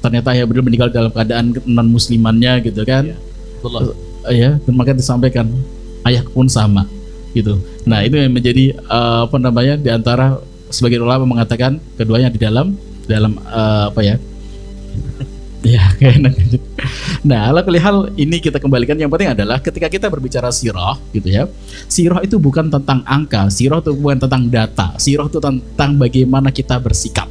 ternyata ayah beliau meninggal dalam keadaan non muslimannya gitu kan. Ya, dan maka disampaikan ayah pun sama gitu. Nah, itu yang menjadi di antara sebagian ulama mengatakan keduanya di dalam ya kayak gitu. Nah, ala kulli hal ini kita kembalikan, yang penting adalah ketika kita berbicara sirah gitu ya. Sirah itu bukan tentang angka, sirah itu bukan tentang data, sirah itu tentang bagaimana kita bersikap.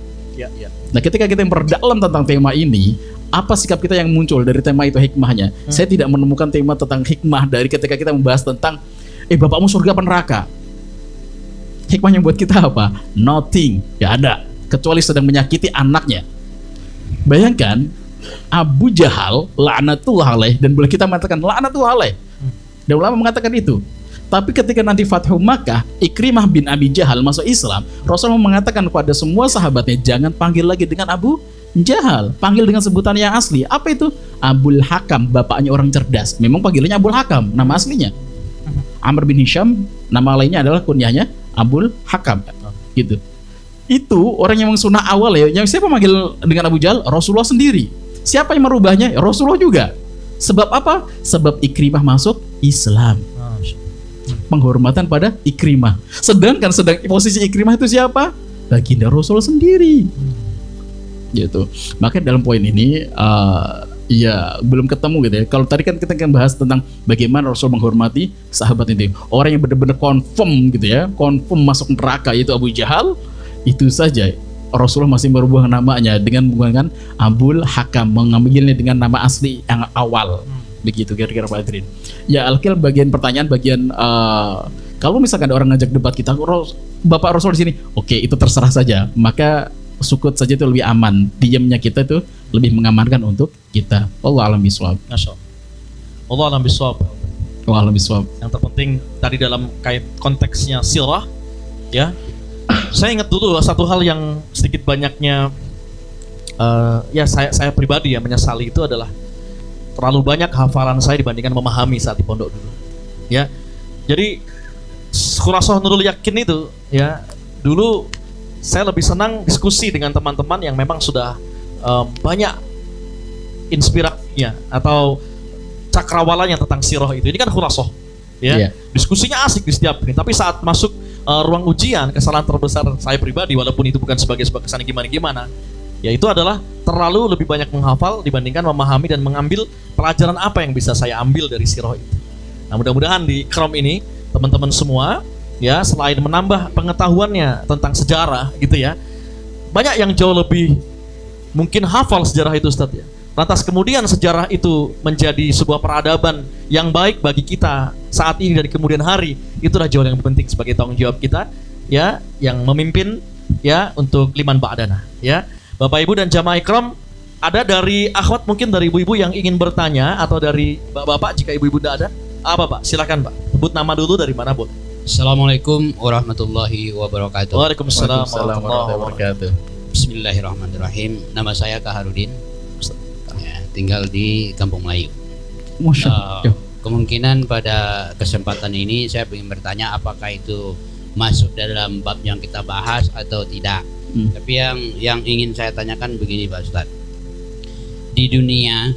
Nah, ketika kita memperdalam tentang tema ini, apa sikap kita yang muncul dari tema itu, hikmahnya? Saya tidak menemukan tema tentang hikmah dari ketika kita membahas tentang bapakmu surga apa neraka. Hikmahnya buat kita apa? Nothing, ya ada, kecuali sedang menyakiti anaknya. Bayangkan Abu Jahal laknatullah alaih, dan boleh kita mengatakan laknatullah alaih, dan ulama mengatakan itu. Tapi ketika nanti Fathu Makkah, Ikrimah bin Abi Jahal masuk Islam, Rasulullah mengatakan kepada semua sahabatnya, jangan panggil lagi dengan Abu Jahal, panggil dengan sebutan yang asli. Apa itu? Abul Hakam, bapaknya orang cerdas. Memang panggilannya Abul Hakam, nama aslinya. Amr bin Hisham, nama lainnya adalah kunyahnya Abul Hakam gitu. Itu orang yang sunnah awal ya. Yang siapa manggil dengan Abu Jahal? Rasulullah sendiri. Siapa yang merubahnya? Rasulullah juga. Sebab apa? Sebab Ikrimah masuk Islam. Penghormatan pada Ikrimah. Sedang posisi Ikrimah itu siapa? Baginda Rasul sendiri. Gitu. Maka dalam poin ini ya belum ketemu gitu ya. Kalau tadi kan kita bahas tentang bagaimana Rasul menghormati sahabat itu. Orang yang benar-benar confirm gitu ya, confirm masuk neraka, yaitu Abu Jahal. Itu saja Rasulullah masih merubah namanya dengan menggunakan Abul Hakam, mengambilnya dengan nama asli yang awal. Begitu kira-kira Pak Adrin. Ya, Alkil bagian pertanyaan kalau misalkan ada orang ngajak debat kita, Bapak Rasul di sini, oke, itu terserah saja. Maka sukut saja itu lebih aman. Diamnya kita itu lebih mengamankan untuk kita. Allah alam biswab. Allah alam biswab. Allah alam biswab. Yang terpenting tadi dalam kait konteksnya sirah ya. Saya ingat dulu satu hal yang sedikit banyaknya saya pribadi ya menyesali, itu adalah terlalu banyak hafalan saya dibandingkan memahami saat di pondok dulu. Ya. Jadi Khulasatul Nurul Yakin itu ya, dulu saya lebih senang diskusi dengan teman-teman yang memang sudah banyak inspirasinya atau cakrawalanya tentang sirah itu. Ini kan khulashah ya. Diskusinya asik di setiap ini, tapi saat masuk ruang ujian, kesalahan terbesar saya pribadi, walaupun itu bukan sebagai sebuah kesan gimana-gimana, yaitu adalah terlalu lebih banyak menghafal dibandingkan memahami dan mengambil pelajaran apa yang bisa saya ambil dari sirah itu. Nah, mudah-mudahan di Krom ini teman-teman semua ya, selain menambah pengetahuannya tentang sejarah gitu ya, banyak yang jauh lebih mungkin hafal sejarah itu Ustaz ya. Lantas kemudian sejarah itu menjadi sebuah peradaban yang baik bagi kita saat ini dan kemudian hari. Itulah jauh yang penting sebagai tanggung jawab kita ya, yang memimpin ya untuk liman ba'dana ya. Bapak Ibu dan jamaah ikram, ada dari akhwat mungkin dari ibu-ibu yang ingin bertanya, atau dari bapak-bapak jika ibu-ibu tidak ada. Apa Pak? Silakan Pak. Sebut nama dulu, dari mana pun. Assalamualaikum warahmatullahi wabarakatuh. Waalaikumsalam warahmatullahi wabarakatuh. Bismillahirrahmanirrahim. Nama saya Kaharudin. Ya, tinggal di Kampung Melayu. Masya Allah. Kemungkinan pada kesempatan ini saya ingin bertanya apakah itu masuk dalam bab yang kita bahas atau tidak. Tapi yang ingin saya tanyakan begini Pak Ustadz. Di dunia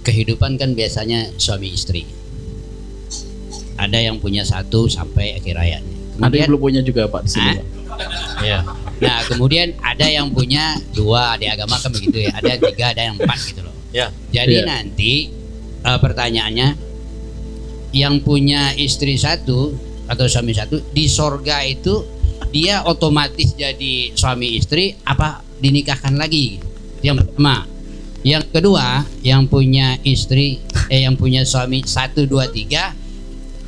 kehidupan kan biasanya suami istri. Ada yang punya 1 sampai akhir hayatnya. Ada yang belum punya juga Pak di sini Pak. Ya. Nah kemudian ada yang punya 2, di agama kan begitu ya. Ada 3, ada yang 4 gitu loh. Ya. Jadi nanti pertanyaannya, yang punya istri 1 atau suami 1 di sorga itu dia otomatis jadi suami istri apa dinikahkan lagi? Yang pertama. Yang kedua, yang punya istri yang punya suami 1, 2, 3,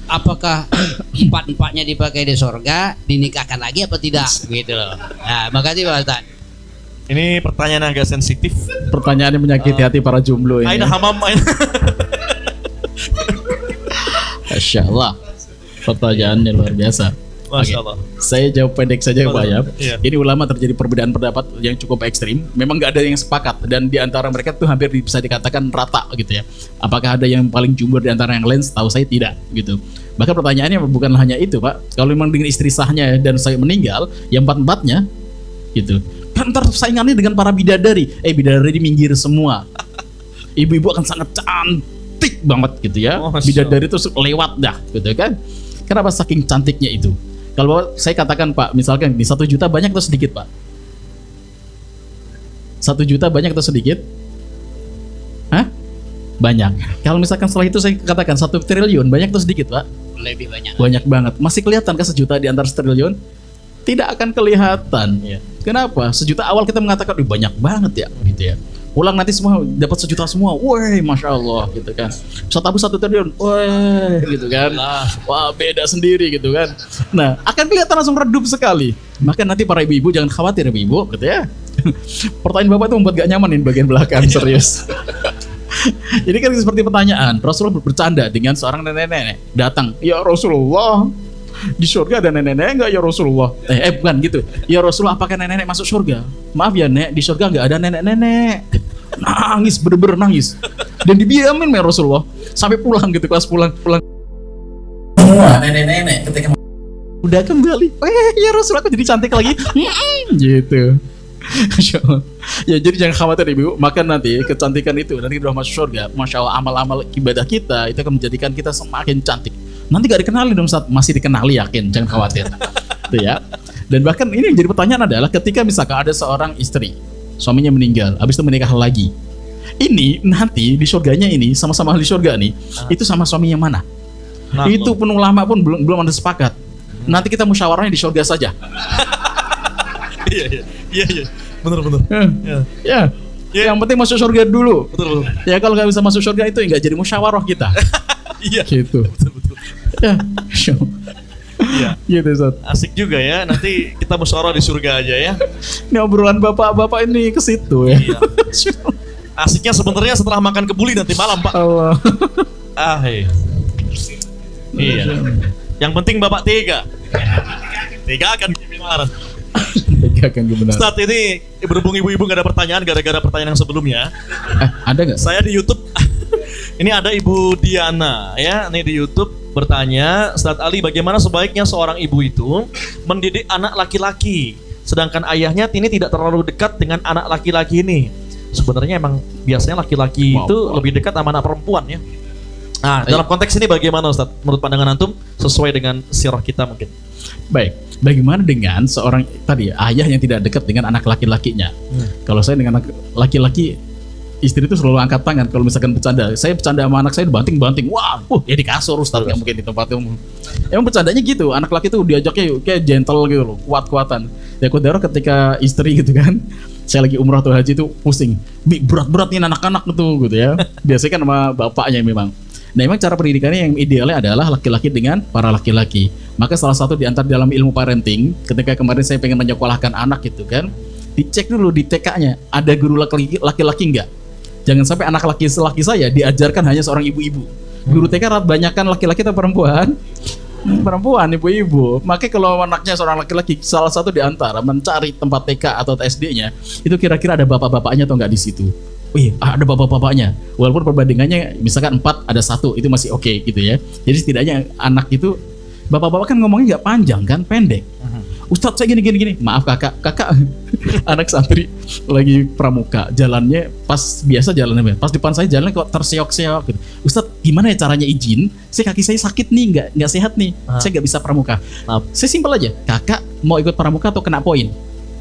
apakah 4-4-nya dipakai di sorga, dinikahkan lagi apa tidak? Gitu loh. Nah, makasih Pak Ustaz. Ini pertanyaan agak sensitif. Pertanyaannya menyakiti hati para jomblo ini. Aina hamam aina. Masya Allah. Pertanyaannya luar biasa. Masya Allah. Saya jawab pendek saja Pak ya. Iya. Ini ulama terjadi perbedaan pendapat yang cukup ekstrim. Memang nggak ada yang sepakat, dan di antara mereka tuh hampir bisa dikatakan rata gitu ya. Apakah ada yang paling jumhur di antara yang lain? Setahu saya tidak gitu. Bahkan pertanyaannya bukan hanya itu Pak. Kalau memang dengan istri sahnya dan saya meninggal, ya 4-4-nya gitu. Kan ntar saingannya dengan para bidadari. Bidadari di minggir semua. Ibu-ibu akan sangat cantik banget gitu ya. Bidadari itu lewat dah gitu kan. Kenapa saking cantiknya itu? Kalau saya katakan Pak, misalkan di 1 juta banyak atau sedikit Pak? 1 juta banyak atau sedikit? Hah? Banyak. Kalau misalkan setelah itu saya katakan 1 triliun banyak atau sedikit Pak? Lebih banyak. Banyak banget. Masih kelihatan kan 1 juta di antara 1 triliun? Tidak akan kelihatan. Ya. Kenapa? 1 juta awal kita mengatakan banyak banget ya, gitu ya. Pulang nanti semua dapat 1 juta semua, woi, masya Allah, gitu kan. Bisa tabus 1 triliun, woi, gitu kan. Wah, beda sendiri, gitu kan. Nah, akan kelihatan langsung redup sekali. Maka nanti para ibu-ibu jangan khawatir, ibu-ibu, gitu ya. Pertanyaan bapak itu membuat gak nyaman di bagian belakang, serius. Jadi kan seperti pertanyaan, Rasulullah bercanda dengan seorang nenek-nenek datang, ya Rasulullah, di surga ada nenek-nenek enggak ya Rasulullah? Bukan gitu. Ya Rasulullah, apakah nenek-nenek masuk surga? Maaf ya Nek, di surga enggak ada nenek-nenek. Nangis, bener-bener nangis. Dan dibiamin ya Rasulullah sampai pulang gitu, kelas pulang. Semua nenek-nenek ketika udah kembali, ya Rasulullah aku jadi cantik lagi. Gitu. Masya Allah. Ya jadi jangan khawatir ibu, makan nanti kecantikan itu nanti udah masuk surga. Masya Allah, amal-amal ibadah kita itu akan menjadikan kita semakin cantik. Nanti gak dikenali dong saat masih dikenali, yakin, jangan khawatir. Itu ya. Dan bahkan ini yang jadi pertanyaan adalah ketika misalkan ada seorang istri, suaminya meninggal, habis itu menikah lagi. Ini nanti di surganya ini sama-sama ahli surga nih, itu sama suami yang mana? Itu pun ulama pun belum ada sepakat. Nanti kita musyawarahnya di surga saja. Iya. Bener. Ya. Yang penting masuk surga dulu. Betul. Ya kalau nggak bisa masuk surga itu nggak jadi musyawarah kita. Iya. Gitu. Betul. Ya. Iya. Gitu Ustaz. Asik juga ya. Nanti kita musyawarah di surga aja ya. Ini obrolan bapak-bapak ini ke situ ya. Iya. Asiknya sebenarnya setelah makan kebuli nanti malam Pak. Allah. Iya. Yang penting Bapak tega. Tega akan kebenaran. Tega akan kebenaran. Saat ini berhubung ibu-ibu gak ada pertanyaan gara-gara pertanyaan yang sebelumnya. Ada nggak? Saya di YouTube. Ini ada Ibu Diana ya, ini di YouTube bertanya, Ustadz Ali, bagaimana sebaiknya seorang ibu itu mendidik anak laki-laki, sedangkan ayahnya ini tidak terlalu dekat dengan anak laki-laki ini. Sebenarnya emang biasanya laki-laki itu lebih dekat sama anak perempuan ya. Nah, dalam konteks ini bagaimana Ustadz? Menurut pandangan antum sesuai dengan sirah kita mungkin. Baik, bagaimana dengan seorang tadi ayah yang tidak dekat dengan anak laki-lakinya? Kalau saya dengan anak laki-laki istri itu selalu angkat tangan kalau misalkan bercanda. Saya bercanda sama anak saya dibanting-banting. Wah, ya di kasur Ustaz, nggak mungkin di tempat umum. Emang bercandanya gitu. Anak laki itu diajaknya kayak gentle gitu loh, kuat-kuatan. Ya kodaro ketika istri gitu kan, saya lagi umrah atau haji itu pusing. Berat-berat nih anak-anak gitu ya. Biasanya kan sama bapaknya memang. Nah, memang cara pendidikannya yang idealnya adalah laki-laki dengan para laki-laki. Maka salah satu di antara dalam ilmu parenting, ketika kemarin saya pengen menyekolahkan anak gitu kan, dicek dulu di TK-nya ada guru laki-laki enggak. Jangan sampai anak laki saya diajarkan hanya seorang ibu-ibu. Guru TK banyakkan laki-laki atau perempuan? Perempuan, ibu-ibu. Makanya kalau anaknya seorang laki-laki, salah satu di antara mencari tempat TK atau SD-nya, itu kira-kira ada bapak-bapaknya atau enggak di situ. Wih, ada bapak-bapaknya. Walaupun perbandingannya misalkan 4 ada 1, itu masih oke gitu ya. Jadi setidaknya anak itu, bapak-bapak kan ngomongnya nggak panjang kan, pendek. Ustadz saya gini. Maaf kakak anak santri lagi pramuka, jalannya pas biasa jalannya, pas depan saya jalannya kok terseok-seok gitu. Ustadz gimana ya caranya izin? Kaki saya sakit nih, nggak sehat nih, saya nggak bisa pramuka. Saya simpel aja, kakak mau ikut pramuka atau kena poin?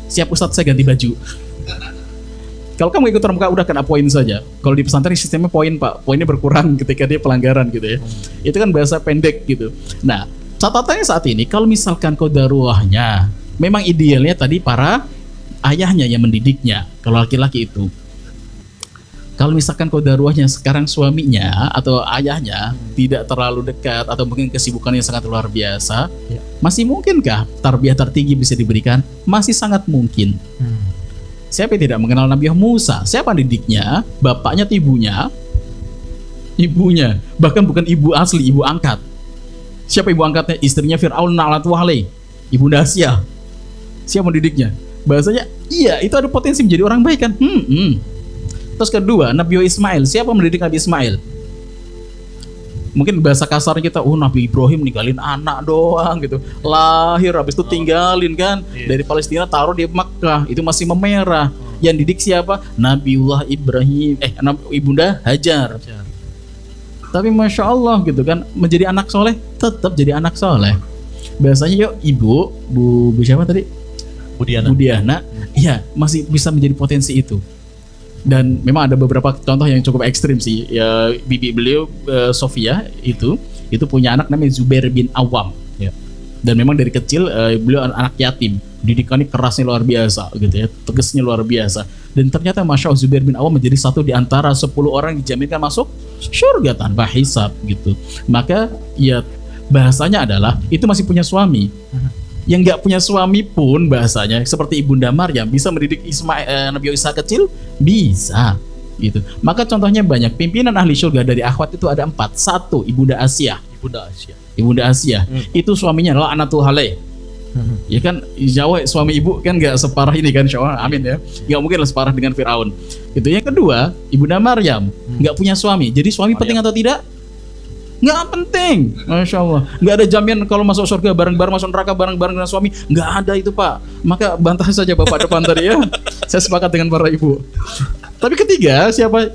Siap Ustadz, saya ganti baju. Kalau kamu ikut pramuka udah kena poin saja. Kalau di pesantren sistemnya poin pak, poinnya berkurang ketika dia pelanggaran gitu ya. Itu kan bahasa pendek gitu. Nah, catatannya saat ini kalau misalkan qadarulahnya memang idealnya tadi para ayahnya yang mendidiknya, kalau laki-laki itu. Kalau misalkan qadarulahnya sekarang suaminya atau ayahnya tidak terlalu dekat atau mungkin kesibukannya sangat luar biasa, masih mungkinkah tarbiyah tertinggi bisa diberikan? Masih sangat mungkin. Siapa yang tidak mengenal Nabi Musa? Siapa didiknya? Bapaknya atau ibunya? Ibunya. Bahkan bukan ibu asli, ibu angkat. Siapa ibu angkatnya? Istrinya Fir'aun na'latuhu alaih, Ibunda Asia. Siapa mendidiknya? Bahasanya, iya itu ada potensi menjadi orang baik kan? Terus kedua, Nabi Ismail. Siapa mendidik Nabi Ismail? Mungkin bahasa kasar kita, Nabi Ibrahim ninggalin anak doang gitu. Lahir, habis itu tinggalin kan. Dari Palestina taruh di Makkah, itu masih memerah. Yang didik siapa? Nabiullah Ibrahim, Ibunda Hajar. Tapi Masya Allah gitu kan, menjadi anak soleh, tetap jadi anak soleh. Biasanya yuk ibu, Bu siapa tadi? Bu Diana, iya masih bisa menjadi potensi itu. Dan memang ada beberapa contoh yang cukup ekstrim sih. Ya, bibi beliau Sofia itu punya anak namanya Zubair bin Awam. Ya. Dan memang dari kecil beliau anak yatim. Didikannya kerasnya luar biasa gitu ya, tegasnya luar biasa. Dan ternyata Masya Allah Zubair bin Awam menjadi satu di antara 10 orang dijaminkan masuk surga tanpa hisab gitu. Maka ya bahasanya adalah itu masih punya suami. Yang nggak punya suami pun bahasanya seperti Ibunda Maryam bisa mendidik Nabi Isa kecil, bisa gitu. Maka contohnya banyak. Pimpinan ahli surga dari akhwat itu ada 4. 1, Ibunda Asia. Itu suaminya adalah Anatul Haleh. Ya kan Jawa suami ibu kan nggak separah ini kan, insya amin ya. Nggak mungkin lah separah dengan Fir'aun. Itu yang kedua, Ibunda Maryam nggak punya suami. Jadi suami penting atau tidak? Nggak penting, Masya Allah. Nggak ada jaminan kalau masuk surga bareng-bareng, masuk neraka bareng-bareng dengan suami. Nggak ada itu Pak. Maka bantah saja Bapak depan tadi ya. Saya sepakat dengan para ibu. Tapi ketiga siapa?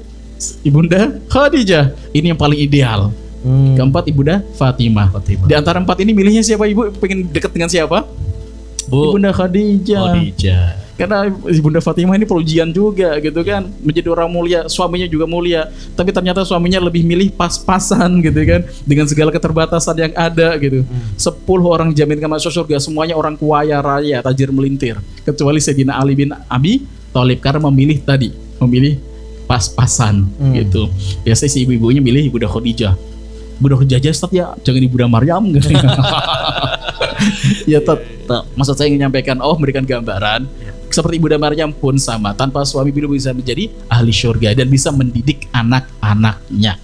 Ibunda Khadijah. Ini yang paling ideal. Keempat Ibunda Fatimah. Di antara 4 ini milihnya siapa ibu? Pengen dekat dengan siapa? Ibunda Khadijah. Karena Ibunda Fatimah ini perujian juga gitu kan, menjadi orang mulia, suaminya juga mulia, tapi ternyata suaminya lebih milih pas-pasan gitu kan, dengan segala keterbatasan yang ada gitu. 10 orang dijaminkan masuk surga, semuanya orang kaya raya, tajir melintir, kecuali Sayyidina Ali bin Abi Thalib karena memilih pas-pasan gitu. Biasanya si ibu-ibunya milih Ibunda Khadijah. Ibunda Khadijah Ustaz ya, jangan Ibunda Maryam gitu. Ya tetap, maksud saya ingin menyampaikan, memberikan gambaran seperti Ibunda Maryam pun sama, tanpa suami beliau bisa menjadi ahli syurga dan bisa mendidik anak-anaknya.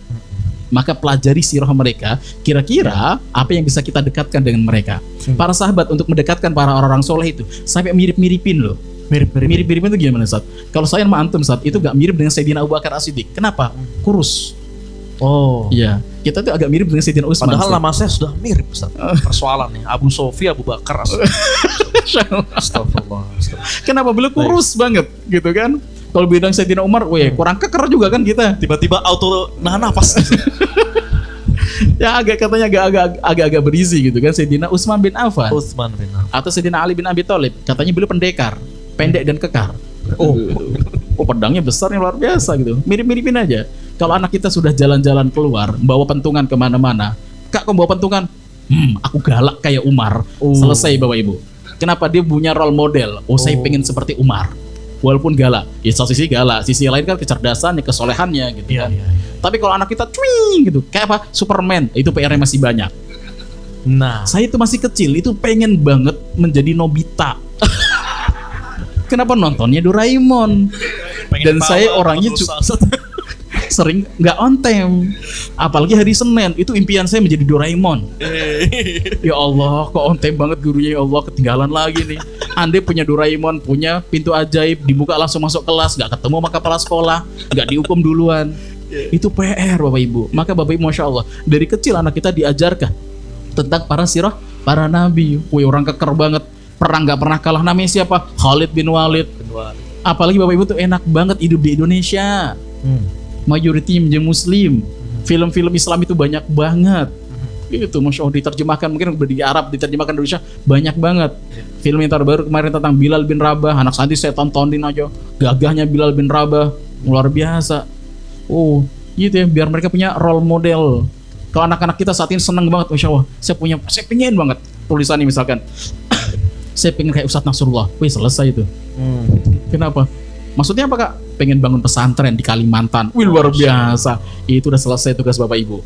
Maka pelajari sirah mereka, kira-kira apa yang bisa kita dekatkan dengan mereka. Para sahabat untuk mendekatkan para orang-orang soleh itu sampai mirip-miripin loh. Mirip-miripin itu gimana Ustaz? Kalau saya sama antum Ustaz, itu gak mirip dengan Sayyidina Abu Bakar As-Siddiq. Kenapa? Kurus. Iya, kita tuh agak mirip dengan Sayyidina Utsman. Padahal nama saya sudah mirip Ustaz. Persoalannya Abu Sofi, Abu Bakar. Astagfirullah. Kenapa beliau kurus banget gitu kan? Kalau bilang Sayyidina Umar, kurang keker juga kan kita. Tiba-tiba auto nahan nafas. Ya katanya agak berisi gitu kan. Sayyidina Utsman bin Affan. Atau Sayyidina Ali bin Abi Thalib, katanya beliau pendekar, pendek dan kekar. Oh pedangnya besar nih luar biasa gitu. Mirip-miripin aja. Kalau anak kita sudah jalan-jalan keluar, bawa pentungan kemana-mana, Kak kok bawa pentungan? Aku galak kayak Umar. Selesai Bapak Ibu. Kenapa? Dia punya role model. Saya pengen seperti Umar. Walaupun galak, ya satu sisi galak, sisi lain kan kecerdasannya, kesolehannya gitu kan. Tapi kalau anak kita cuing gitu, kayak apa? Superman, itu PR-nya masih banyak. Nah, Saya itu masih kecil, itu pengen banget menjadi Nobita. Kenapa? Nontonnya Doraemon. Dan saya orangnya sering nggak on time, apalagi hari Senin itu impian saya menjadi Doraemon. Ya Allah, kok on time banget gurunya, ya Allah, ketinggalan lagi nih. Andai punya Doraemon, punya pintu ajaib, dibuka langsung masuk kelas, nggak ketemu sama kepala sekolah, nggak dihukum duluan. Itu PR Bapak Ibu. Maka Bapak Ibu Masya Allah, dari kecil anak kita diajarkan tentang para sirah, para nabi. Wih, orang keker banget, perang nggak pernah kalah. Namanya siapa? Khalid bin Walid. Apalagi Bapak Ibu tuh enak banget hidup di Indonesia. Mayoritasnya Muslim. Film-film Islam itu banyak banget. Itu Masya Allah, diterjemahkan mungkin di Arab, diterjemahkan di Indonesia banyak banget. Film yang terbaru kemarin tentang Bilal bin Rabah, anak santri saya tontonin aja, gagahnya Bilal bin Rabah luar biasa. Gitu ya, biar mereka punya role model. Kalau anak-anak kita saat ini seneng banget, Masya Allah, saya pengen banget tulisannya misalkan saya pengen kayak Ustadz Nasrullah. Selesai itu. Kenapa? Maksudnya apa Kak? Pengen bangun pesantren di Kalimantan. Luar biasa. Itu udah selesai tugas Bapak Ibu.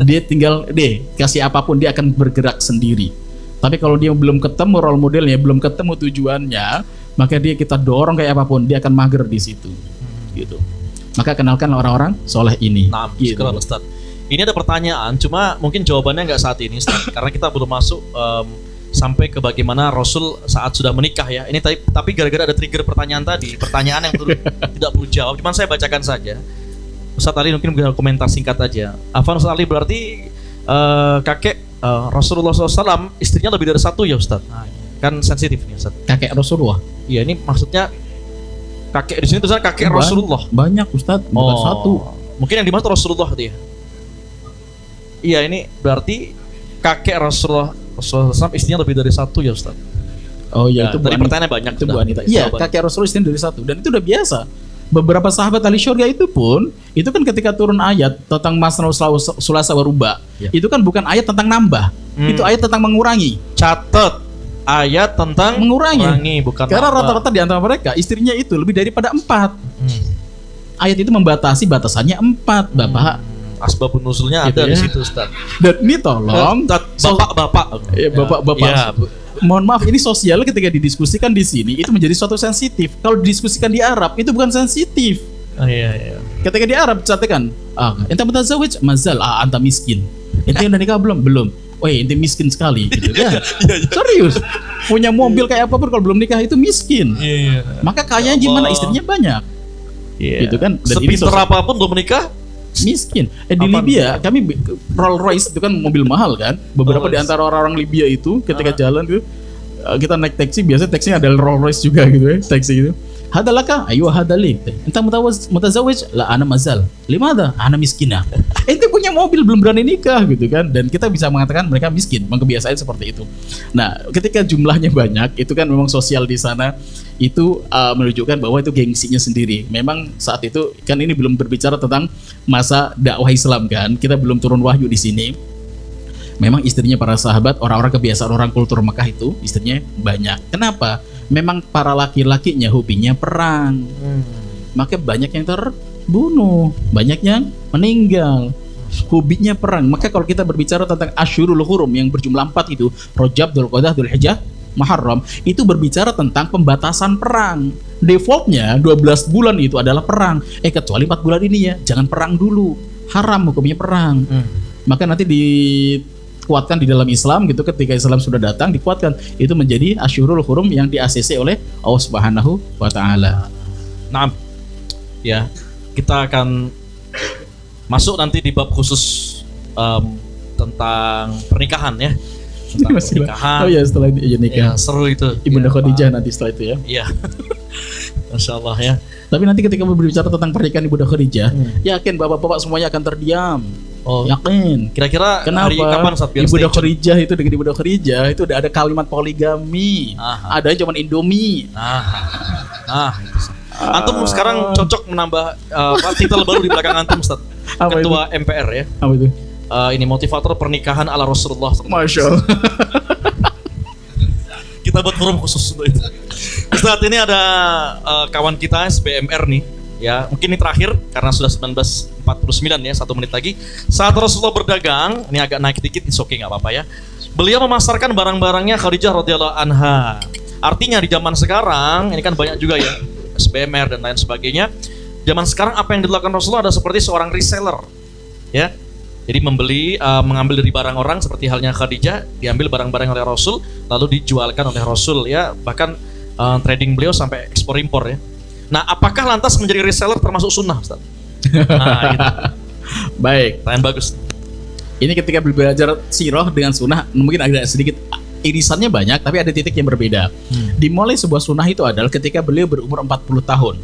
Dia tinggal kasih apapun, dia akan bergerak sendiri. Tapi kalau dia belum ketemu role modelnya, belum ketemu tujuannya, maka kita dorong kayak apapun, dia akan mager di situ. Gitu. Maka kenalkan orang-orang soleh ini. Nah, gitu. sekarang Ustaz. Ini ada pertanyaan, cuma mungkin jawabannya nggak saat ini, Ustaz, karena kita belum masuk sampai ke bagaimana Rasul saat sudah menikah ya. Ini tapi gara-gara ada trigger pertanyaan tadi, pertanyaan yang tidak perlu jawab, cuman saya bacakan saja. Ustaz Ali mungkin bisa komentar singkat aja. Afan Ustaz Ali, berarti kakek Rasulullah SAW istrinya lebih dari satu ya Ustaz? Kan sensitif nih Ustaz. Kakek Rasulullah? Iya, ini maksudnya kakek di sini tulisannya kakek Rasulullah. Banyak Ustaz, bukan satu. Mungkin yang dimaksud Rasulullah dia. Iya, ini berarti kakek Rasulullah SAW istrinya lebih dari satu ya Ustaz? Oh iya, itu tadi pertanyaannya banyak. Itu Bu Anita. Iya, kakek Rasulullah istrinya dari satu, dan itu udah biasa. Beberapa sahabat ahli syurga itu pun, itu kan ketika turun ayat tentang masnau sulasa wa ruba, itu kan bukan ayat tentang nambah, itu ayat tentang mengurangi. Catat, ayat tentang mengurangi, bukan karena rata-rata di antara mereka istrinya itu lebih daripada 4. Ayat itu membatasi batasannya 4, Bapak. Asbabun nuzulnya gitu ada ya. di situ Ustaz. Dan ini tolong bapak-bapak. Ya, bapak-bapak. Mohon maaf, ini sosial ketika didiskusikan di sini itu menjadi suatu sensitif. Kalau didiskusikan di Arab itu bukan sensitif. Iya. Ketika di Arab catatkan, ente mutazawij mazal, anta miskin. Ente udah nikah belum? Ente miskin sekali gitu kan. Serius. Punya mobil kayak apapun kalau belum nikah itu miskin. Maka kayaknya gimana, istrinya banyak. Gitu kan. Dan sepinter apapun belum menikah miskin. Di Libya kami Rolls Royce itu kan mobil mahal kan. Beberapa di antara orang-orang Libya itu ketika jalan gitu, kita naik taksi, biasanya taksinya ada Rolls Royce juga gitu ya, taksi gitu. Hadalaka, ayo hadalik. Enta mutazawij, la ana mazal. Limada? Ana miskina. Ente punya mobil belum berani nikah gitu kan. Dan kita bisa mengatakan mereka miskin, memang kebiasaan seperti itu. Nah, ketika jumlahnya banyak, itu kan memang sosial di sana itu menunjukkan bahwa itu gengsinya sendiri. Memang saat itu kan ini belum berbicara tentang masa dakwah Islam kan. Kita belum turun wahyu di sini. Memang istrinya para sahabat, orang-orang kebiasaan orang kultur Mekah itu istrinya banyak. Kenapa? Memang para laki-lakinya hobinya perang. Maka banyak yang terbunuh, banyak yang meninggal. Hobinya perang. Maka kalau kita berbicara tentang Asyurul Hurum yang berjumlah 4 itu, Rajab, Dzulqa'dah, Dzulhijjah, Muharram, itu berbicara tentang pembatasan perang. Defaultnya 12 bulan itu adalah perang. Kecuali 4 bulan ini ya, jangan perang dulu. Haram hukumnya perang. Maka nanti dikuatkan di dalam Islam gitu, ketika Islam sudah datang dikuatkan itu menjadi Asyurul Hurum yang di-ACC oleh Allah Subhanahu wa taala. Nah, ya, kita akan masuk nanti di bab khusus tentang pernikahan ya. Tentang pernikahan. Oh ya, setelah itu nikah. Ya, seru itu. Ibunda Khadijah nanti setelah itu ya. Iya. Masya Allah ya. Tapi nanti ketika berbicara tentang pernikahan Ibunda Khadijah, yakin bapak-bapak semuanya akan terdiam. Yakin. Kira-kira kenapa? Hari kapan saat Ibunda Khadijah itu dengan Ibunda Khadijah itu udah ada kalimat poligami. Ada cuma Indomie. Antum sekarang cocok menambah titel baru di belakang antum, Ustaz. Apa Ketua MPR ya. Apa itu? Ini motivator pernikahan ala Rasulullah. Masya Allah. Kita buat forum khusus untuk itu. Ustaz, ini ada kawan kita SBMR nih, ya mungkin ini terakhir karena sudah 19:49 ya, 1 menit lagi. Saat Rasulullah berdagang, ini agak naik dikit, it's okay, nggak apa-apa ya. Beliau memasarkan barang-barangnya Khadijah radhiyallahu anha. Artinya di zaman sekarang, ini kan banyak juga ya SBMR dan lain sebagainya. Zaman sekarang apa yang dilakukan Rasulullah ada seperti seorang reseller, ya. Jadi mengambil dari barang orang seperti halnya Khadijah, diambil barang-barang oleh Rasul, lalu dijualkan oleh Rasul ya. Bahkan trading beliau sampai ekspor impor ya. Nah, apakah lantas menjadi reseller termasuk sunnah, Ustaz? Nah, gitu. Baik. Pertanyaan bagus. Ini ketika belajar sirah dengan sunnah mungkin agak sedikit irisannya banyak, tapi ada titik yang berbeda. Dimulai sebuah sunnah itu adalah ketika beliau berumur 40 tahun.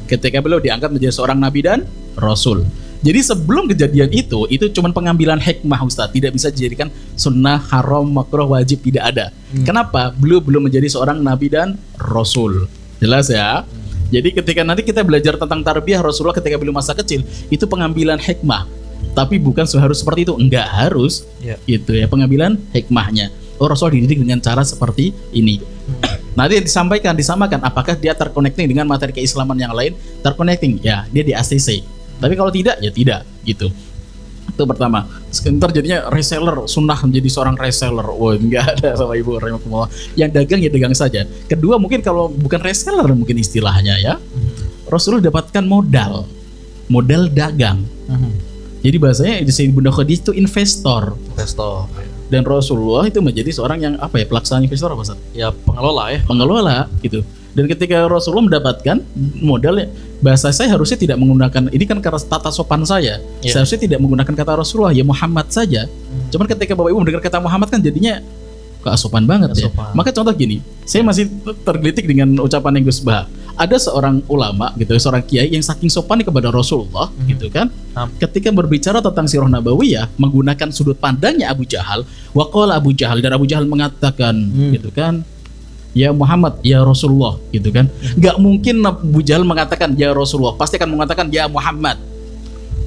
Ketika beliau diangkat menjadi seorang nabi dan rasul. Jadi sebelum kejadian itu cuma pengambilan hikmah, Ustaz. Tidak bisa dijadikan sunnah, haram, makruh, wajib, tidak ada. Kenapa? Beliau belum menjadi seorang nabi dan rasul. Jelas ya? Jadi ketika nanti kita belajar tentang tarbiyah Rasulullah ketika beliau masa kecil, itu pengambilan hikmah. Tapi bukan harus seperti itu, enggak harus. Itu ya pengambilan hikmahnya. Oh, Rasul dididik dengan cara seperti ini. Nanti disamakan apakah dia terconnecting dengan materi keislaman yang lain? Terconnecting, ya dia di ACC. Tapi kalau tidak, ya tidak gitu. Itu pertama. Sebentar jadinya reseller, sunnah menjadi seorang reseller. Wah, enggak ada sama Ibu rahimahullah. Yang dagang ya dagang saja. Kedua, mungkin kalau bukan reseller mungkin istilahnya ya. Rasulullah dapatkan modal dagang. Jadi bahasanya di sini Bunda Khadijah itu investor. Dan Rasulullah itu menjadi seorang yang pelaksana investor apa Ustaz? Ya pengelola ya. Pengelola gitu. Dan ketika Rasulullah mendapatkan modalnya, bahasa saya harusnya tidak menggunakan, ini kan karena tata sopan saya, seharusnya tidak menggunakan kata Rasulullah, ya Muhammad saja. Cuman ketika Bapak Ibu mendengar kata Muhammad kan jadinya keasopan banget ya. Maka contoh gini, saya masih tergelitik dengan ucapan yang Gus Bah. Ada seorang ulama gitu, seorang kiai yang saking sopannya kepada Rasulullah gitu kan. Ketika berbicara tentang sirah nabawiyah menggunakan sudut pandangnya Abu Jahal, waqala Abu Jahal, dan Abu Jahal mengatakan gitu kan, ya Muhammad, ya Rasulullah gitu kan. Gak mungkin Abu Jahal mengatakan ya Rasulullah, pasti akan mengatakan ya Muhammad.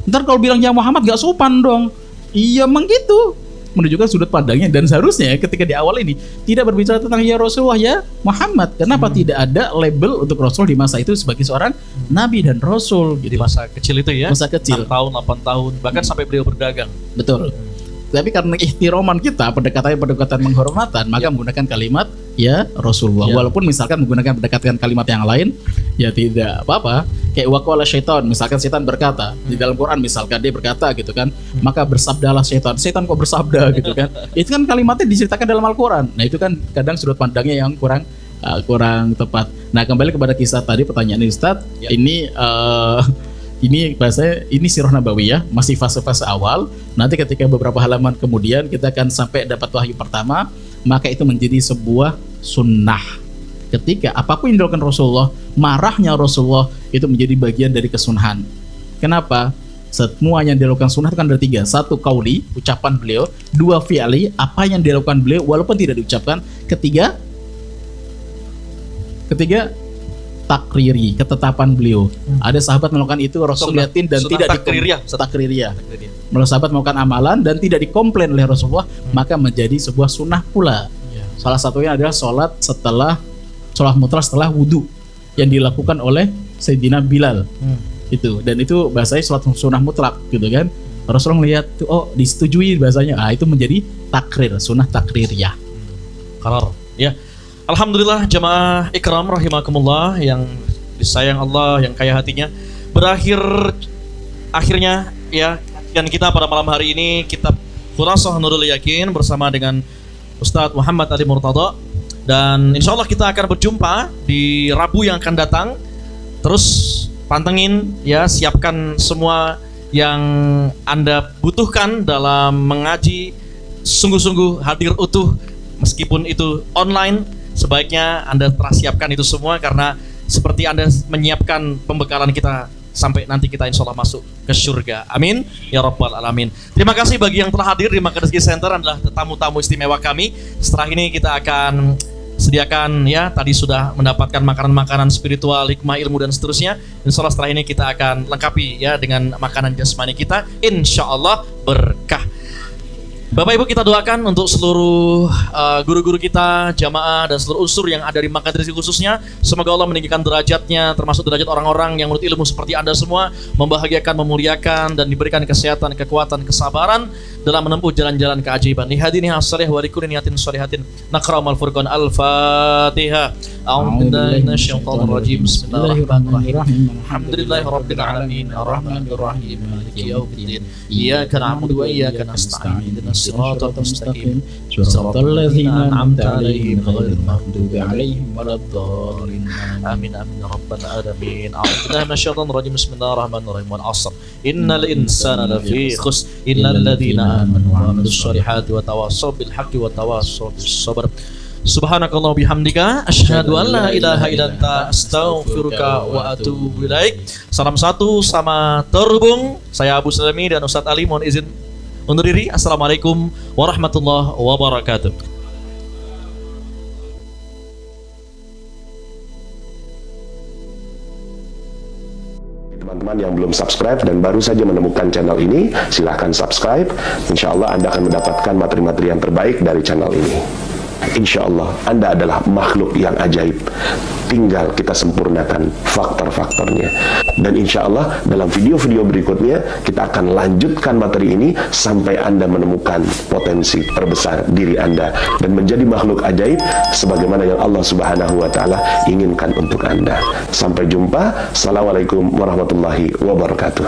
Ntar kalau bilang ya Muhammad gak sopan dong. Iya emang gitu, menunjukkan sudut pandangnya. Dan seharusnya ketika di awal ini tidak berbicara tentang ya Rasulullah, ya Muhammad. Kenapa tidak ada label untuk Rasul di masa itu sebagai seorang nabi dan rasul gitu. Di masa kecil itu ya, masa kecil 6 tahun, 8 tahun, bahkan sampai beliau berdagang. Betul. Tapi karena ihtiroman kita, pendekatan menghormatan, maka menggunakan kalimat ya Rasulullah. Walaupun misalkan menggunakan pendekatan kalimat yang lain, ya tidak apa-apa. Kayak waqala syaitan, misalkan setan berkata di dalam Quran, misalkan dia berkata gitu kan, maka bersabdalah setan. Setan kok bersabda gitu kan? Itu kan kalimatnya diceritakan dalam Al-Quran. Nah itu kan kadang sudut pandangnya yang kurang tepat. Nah kembali kepada kisah tadi, pertanyaan Ustaz, ini bahasanya ini sirah nabawiyah, masih fase-fase awal. Nanti ketika beberapa halaman kemudian kita akan sampai dapat wahyu pertama, maka itu menjadi sebuah sunnah. Ketika apapun yang dilakukan Rasulullah, marahnya Rasulullah itu menjadi bagian dari kesunahan. Kenapa? Semua yang dilakukan sunnah itu kan ada 3. 1 qauli, ucapan beliau. 2 fi'li, apa yang dilakukan beliau walaupun tidak diucapkan. Ketiga takriri, ketetapan beliau. Ada sahabat melakukan itu, Rasul liatin dan tidak takririah. Kalau sahabat melakukan amalan dan tidak dikomplain oleh Rasulullah, maka menjadi sebuah sunnah pula. Salah satunya adalah sholat mutlak setelah wudu yang dilakukan oleh Sayyidina Bilal. Dan itu bahasanya sholat sunnah mutlak gitu kan. Rasulullah melihat tuh, oh disetujui bahasanya. Itu menjadi takrir, sunnah takririah. Qarar. Ya. Alhamdulillah jamaah ikram rahimakumullah yang disayang Allah, yang kaya hatinya. Akhirnya ya, dan kita pada malam hari ini kitab Khurasah Nurul Yakin bersama dengan Ustadz Muhammad Ali Murtada. Dan insya Allah kita akan berjumpa di Rabu yang akan datang. Terus pantengin ya, siapkan semua yang Anda butuhkan dalam mengaji. Sungguh-sungguh hadir utuh meskipun itu online. Sebaiknya Anda siapkan itu semua, karena seperti Anda menyiapkan pembekalan kita sampai nanti kita insya Allah masuk ke surga. Amin ya rabbal alamin. Terima kasih bagi yang telah hadir di Makkah Rezeki Center, adalah tamu-tamu istimewa kami. Setelah ini kita akan sediakan ya, tadi sudah mendapatkan makanan-makanan spiritual, hikmah, ilmu dan seterusnya. Insya Allah setelah ini kita akan lengkapi ya dengan makanan jasmani kita, insya Allah berkah. Bapak Ibu, kita doakan untuk seluruh guru-guru kita, jamaah dan seluruh unsur yang ada di Makan Rezeki khususnya. Semoga Allah meninggikan derajatnya, termasuk derajat orang-orang yang menurut ilmu seperti Anda semua, membahagiakan, memuliakan dan diberikan kesehatan, kekuatan, kesabaran dalam menempuh jalan-jalan keajaiban. Lihadini as-salih wa likulli niyatin sholihatin. Naqra'ul furqan al-Fatihah. A'udzubillahi minasyaitonir rajim. Bismillahirrahmanirrahim. Alhamdulillahirabbil alamin. Arrahmanir rahim. Maliki yaumiddin. Iyyaka na'budu wa iyyaka nasta'in. الصراط المستقيم صراط الذين أنعمت عليهم غير المغضوب عليهم ولا الضالين آمين آمين رب العالمين أعوذ بالله من الشيطان الرجيم بسم الله الرحمن الرحيم والعصر إن الإنسان لفي خسر إلا الذين آمنوا وعملوا الصالحات وتواصوا بالحق وتواصوا بالصبر Subhanakallah bihamdika asyhadu an la ilaha illa anta astaghfiruka wa atubu ilaik. Salam satu sama terhubung. Saya Abu Salami dan Ustadz Ali mohon izin undur diri. Assalamualaikum warahmatullahi wabarakatuh. Teman-teman yang belum subscribe dan baru saja menemukan channel ini, silahkan subscribe. Insya Allah Anda akan mendapatkan materi-materi yang terbaik dari channel ini. Insya Allah Anda adalah makhluk yang ajaib, tinggal kita sempurnakan faktor-faktornya. Dan insya Allah dalam video-video berikutnya kita akan lanjutkan materi ini sampai Anda menemukan potensi terbesar diri Anda dan menjadi makhluk ajaib sebagaimana yang Allah Subhanahu wa Ta'ala inginkan untuk Anda. Sampai jumpa. Assalamualaikum warahmatullahi wabarakatuh.